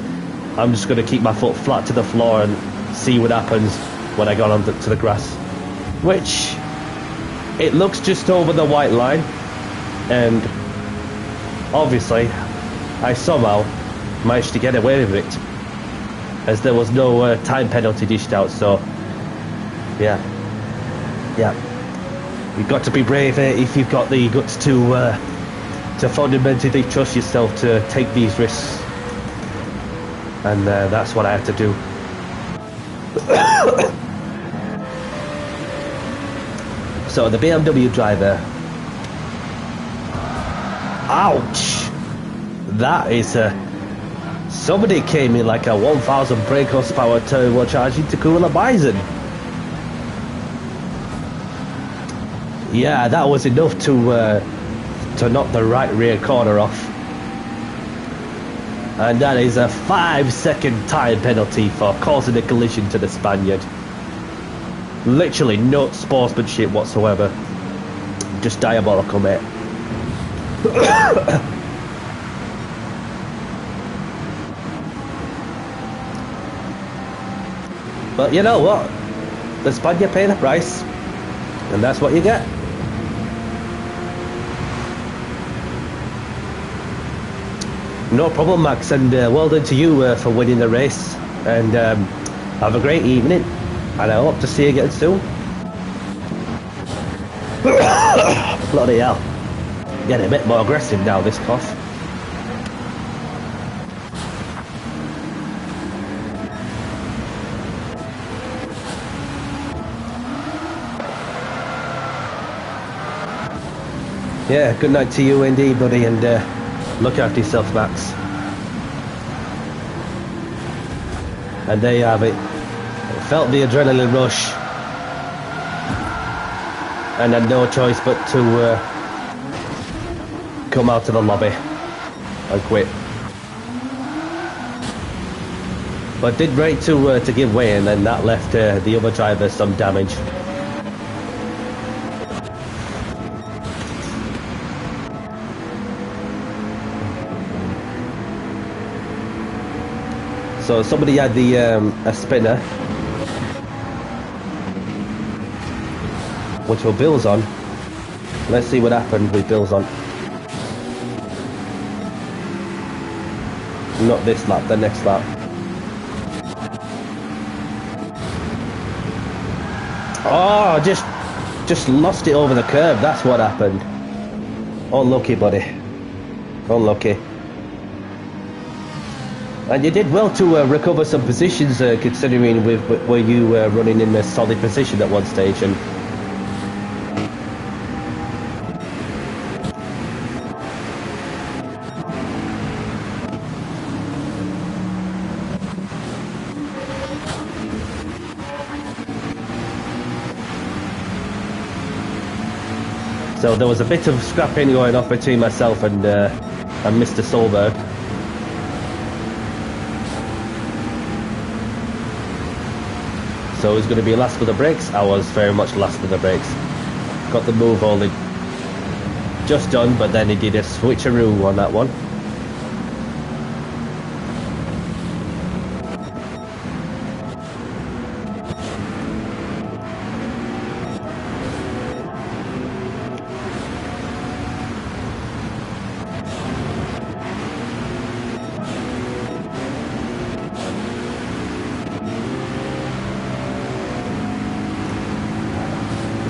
[SPEAKER 1] I'm just going to keep my foot flat to the floor and see what happens when I got on to the grass. Which, it looks just over the white line, and obviously I somehow managed to get away with it, as there was no time penalty dished out. So yeah, Yeah, you've got to be brave if you've got the guts to fundamentally trust yourself to take these risks, and that's what I had to do. So the BMW driver, ouch, that is somebody came in like a 1000 brake horsepower turbocharged intercooler Bison. Yeah, that was enough to knock the right rear corner off. And that is a 5-second time penalty for causing a collision to the Spaniard. Literally no sportsmanship whatsoever. Just diabolical, mate. But you know what? The Spaniard pay the price, and that's what you get. No problem, Max, and well done to you for winning the race, and have a great evening, and I hope to see you again soon. Bloody hell, getting a bit more aggressive now, this cough. Yeah, good night to you indeed, buddy, and look after yourself, Max. And there you have it. Felt the adrenaline rush, and had no choice but to come out to the lobby and quit. But did great to give way, and then that left the other driver some damage. So somebody had the a spinner, which will Bill's on. Let's see what happened with Bill's on. Not this lap, the next lap. Oh, just lost it over the curb. That's what happened. Unlucky, buddy. Unlucky. And you did well to recover some positions, considering were you running in a solid position at one stage. And so there was a bit of scrapping going off between myself and Mr. Solberg. So it was going to be last for the brakes. I was very much last for the brakes. Got the move only just done, but then he did a switcheroo on that one.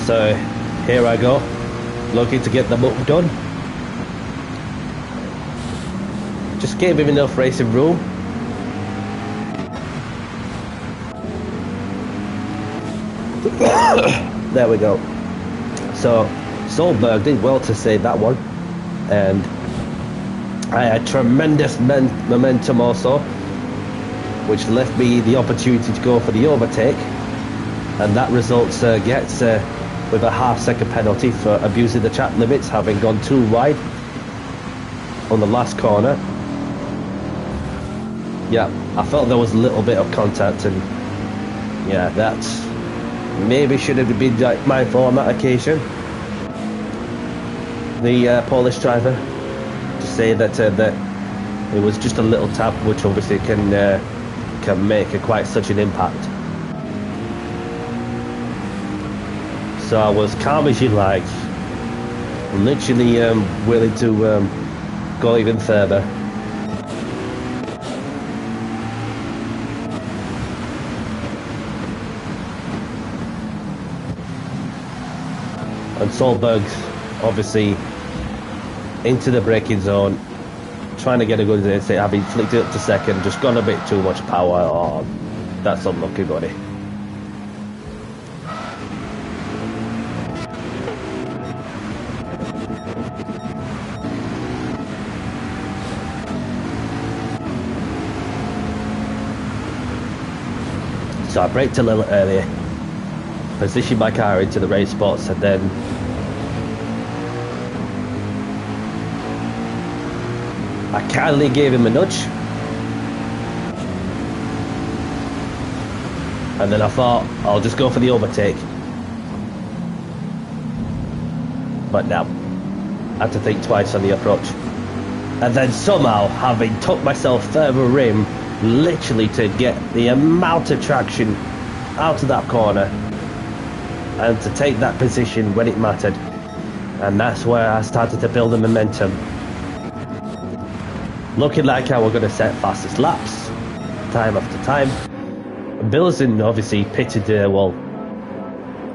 [SPEAKER 1] So here I go, looking to get the muck done. Just gave him enough racing room. There we go. So Solberg did well to save that one, and I had tremendous momentum also, which left me the opportunity to go for the overtake, and that results gets with a half-second penalty for abusing the track limits, having gone too wide on the last corner. Yeah, I felt there was a little bit of contact, and yeah, that maybe should have been mindful on that occasion. The Polish driver to say that that it was just a little tap, which obviously can make quite such an impact. So I was calm as you like, literally willing to go even further. and Solberg's obviously into the braking zone, trying to get a good exit, having flicked it up to second, just gone a bit too much power. Oh, that's unlucky, buddy. So I braked a little earlier, positioned my car into the race spots, and then I kindly gave him a nudge. And then I thought, I'll just go for the overtake. But no, I had to think twice on the approach. And then somehow, having tucked myself further in, literally to get the amount of traction out of that corner and to take that position when it mattered. And that's where I started to build the momentum. Looking like I was going to set fastest laps, time after time. Bilzen obviously pitted,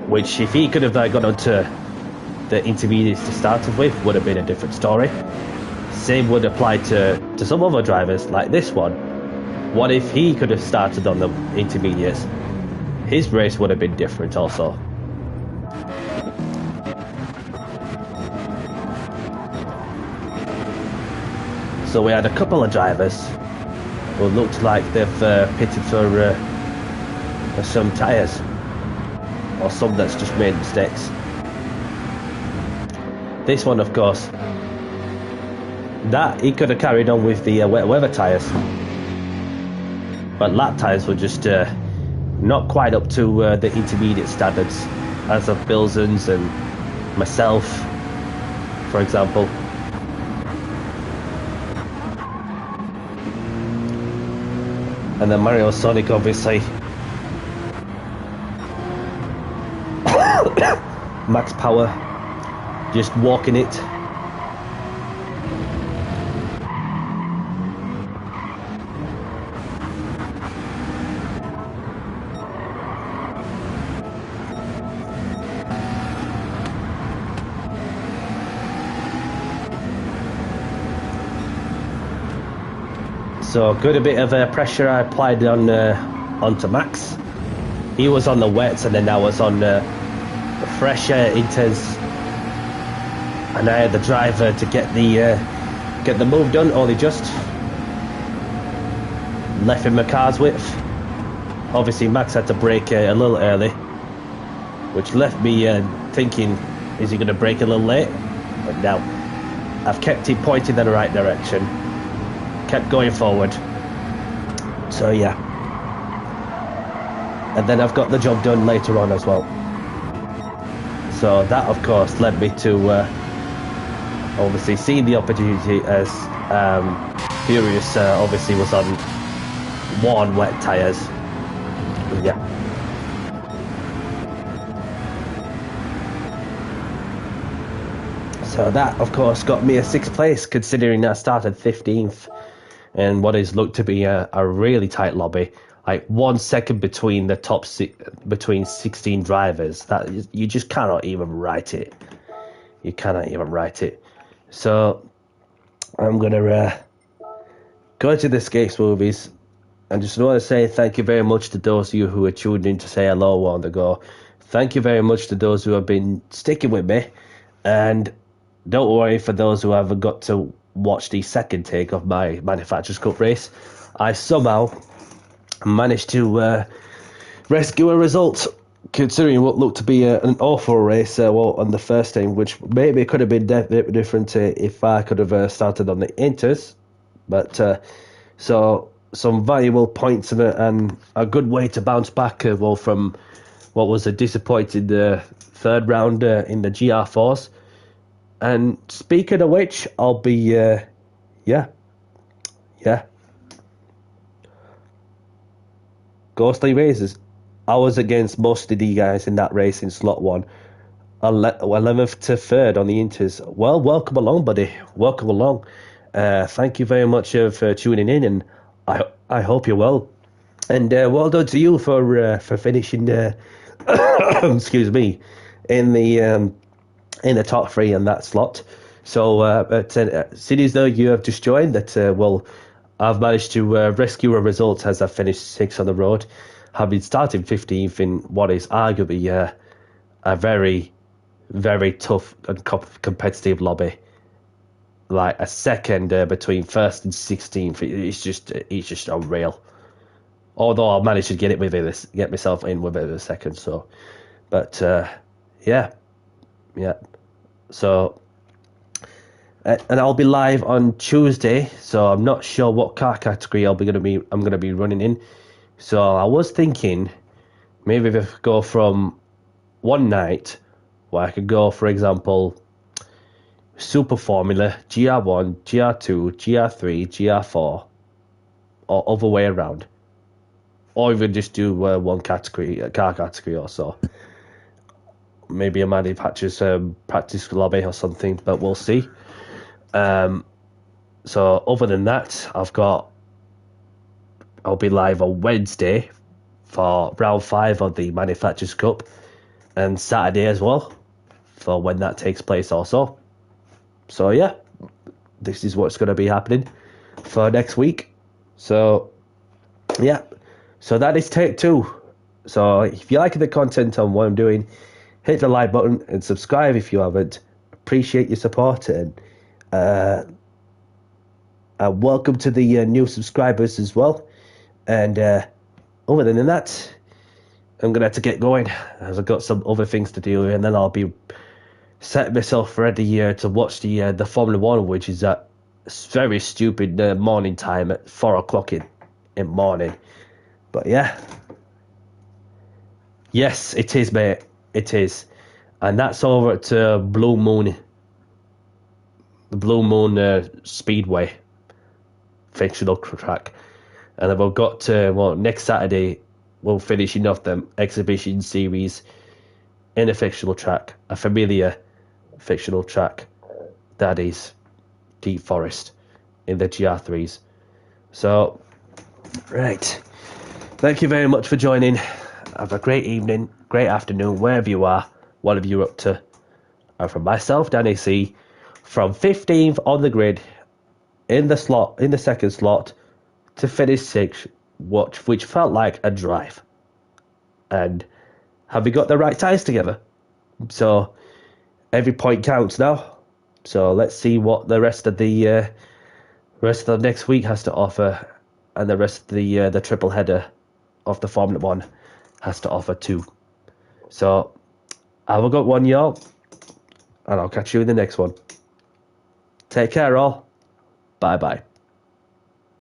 [SPEAKER 1] which if he could have got onto the intermediates to start off with, would have been a different story. Same would apply to some other drivers, like this one. What if he could have started on the intermediates? His race would have been different also. So we had a couple of drivers who looked like they've pitted for some tyres, or some that's just made mistakes. This one, of course, that he could have carried on with the wet weather tyres, but lap tyres were just not quite up to the intermediate standards, as of Bilzen's and myself, for example. And then Mario Sonic, obviously. Max power, just walking it. So good a bit of pressure I applied on onto Max. He was on the wets, and then I was on fresh inters, and I had the driver to get the move done. Only just left him a car's width. Obviously Max had to brake a little early, which left me thinking, is he going to brake a little late? But no, I've kept him pointing in the right direction, kept going forward. So yeah, and then I've got the job done later on as well. So that of course led me to obviously seeing the opportunity, as Furious obviously was on worn wet tyres. Yeah. So that of course got me a 6th place, considering I started 15th in what is looked to be a really tight lobby. Like 1 second between the top between 16 drivers. That you just cannot even write it. You cannot even write it. So I'm gonna go to the Escapes movies, and just want to say thank you very much to those of you who are tuned in to say hello a while ago. Thank you very much to those who have been sticking with me, and don't worry for those who haven't got to watch the second take of my Manufacturers Cup race. I somehow managed to rescue a result, considering what looked to be an awful race on the first time, which maybe could have been different if I could have started on the inters. But so some valuable points and a good way to bounce back from what was a disappointing third round in the GR4s. And speaking of which, I'll be yeah. Ghostly Races. I was against most of the guys in that race in slot 1. 11th to 3rd on the inters. Well, welcome along, buddy. Welcome along. Thank you very much for tuning in, and I hope you're well. And well done to you for finishing excuse me, in the in the top 3 in that slot. So, seeing as though you have just joined, I've managed to rescue a result as I finished 6th on the road, having started 15th in what is arguably a very, very tough and competitive lobby. Like a second between 1st and 16th, it's just unreal. Although I managed to get myself in with it a second. So, but yeah. So, and I'll be live on Tuesday. So I'm not sure what car category I'm gonna be running in. So I was thinking maybe if I go from one night where I could go, for example, Super Formula, GR1, GR2, GR3, GR4, or other way around. Or even just do one category, a car category or so. Maybe a manufacturer's practice lobby or something, but we'll see. So other than that, I'll be live on Wednesday for round 5 of the Manufacturers Cup, and Saturday as well for when that takes place also. So yeah, this is what's going to be happening for next week. So yeah, so that is take 2. So if you like the content on what I'm doing, hit the like button and subscribe if you haven't. Appreciate your support, and welcome to the new subscribers as well. And other than that, I'm going to have to get going as I've got some other things to do, and then I'll be setting myself ready to watch the Formula 1, which is at very stupid morning time at 4 o'clock in morning. But yeah. Yes, it is, mate. It is. And that's over at Blue Moon. The Blue Moon Speedway. Fictional track. And then we've got next Saturday we'll finishing off the exhibition series in a fictional track, a familiar fictional track, that is Deep Forest in the GR3s. So, right. Thank you very much for joining. Have a great evening, great afternoon, wherever you are, whatever you're up to. And from myself, Danny C, from 15th on the grid, in the second slot, to finish 6th, which felt like a drive. And have we got the right tyres together? So every point counts now. So let's see what the rest of the next week has to offer, and the rest of the triple header of the Formula 1 has to offer too. So have a good one, y'all, and I'll catch you in the next one. Take care, all. Bye bye.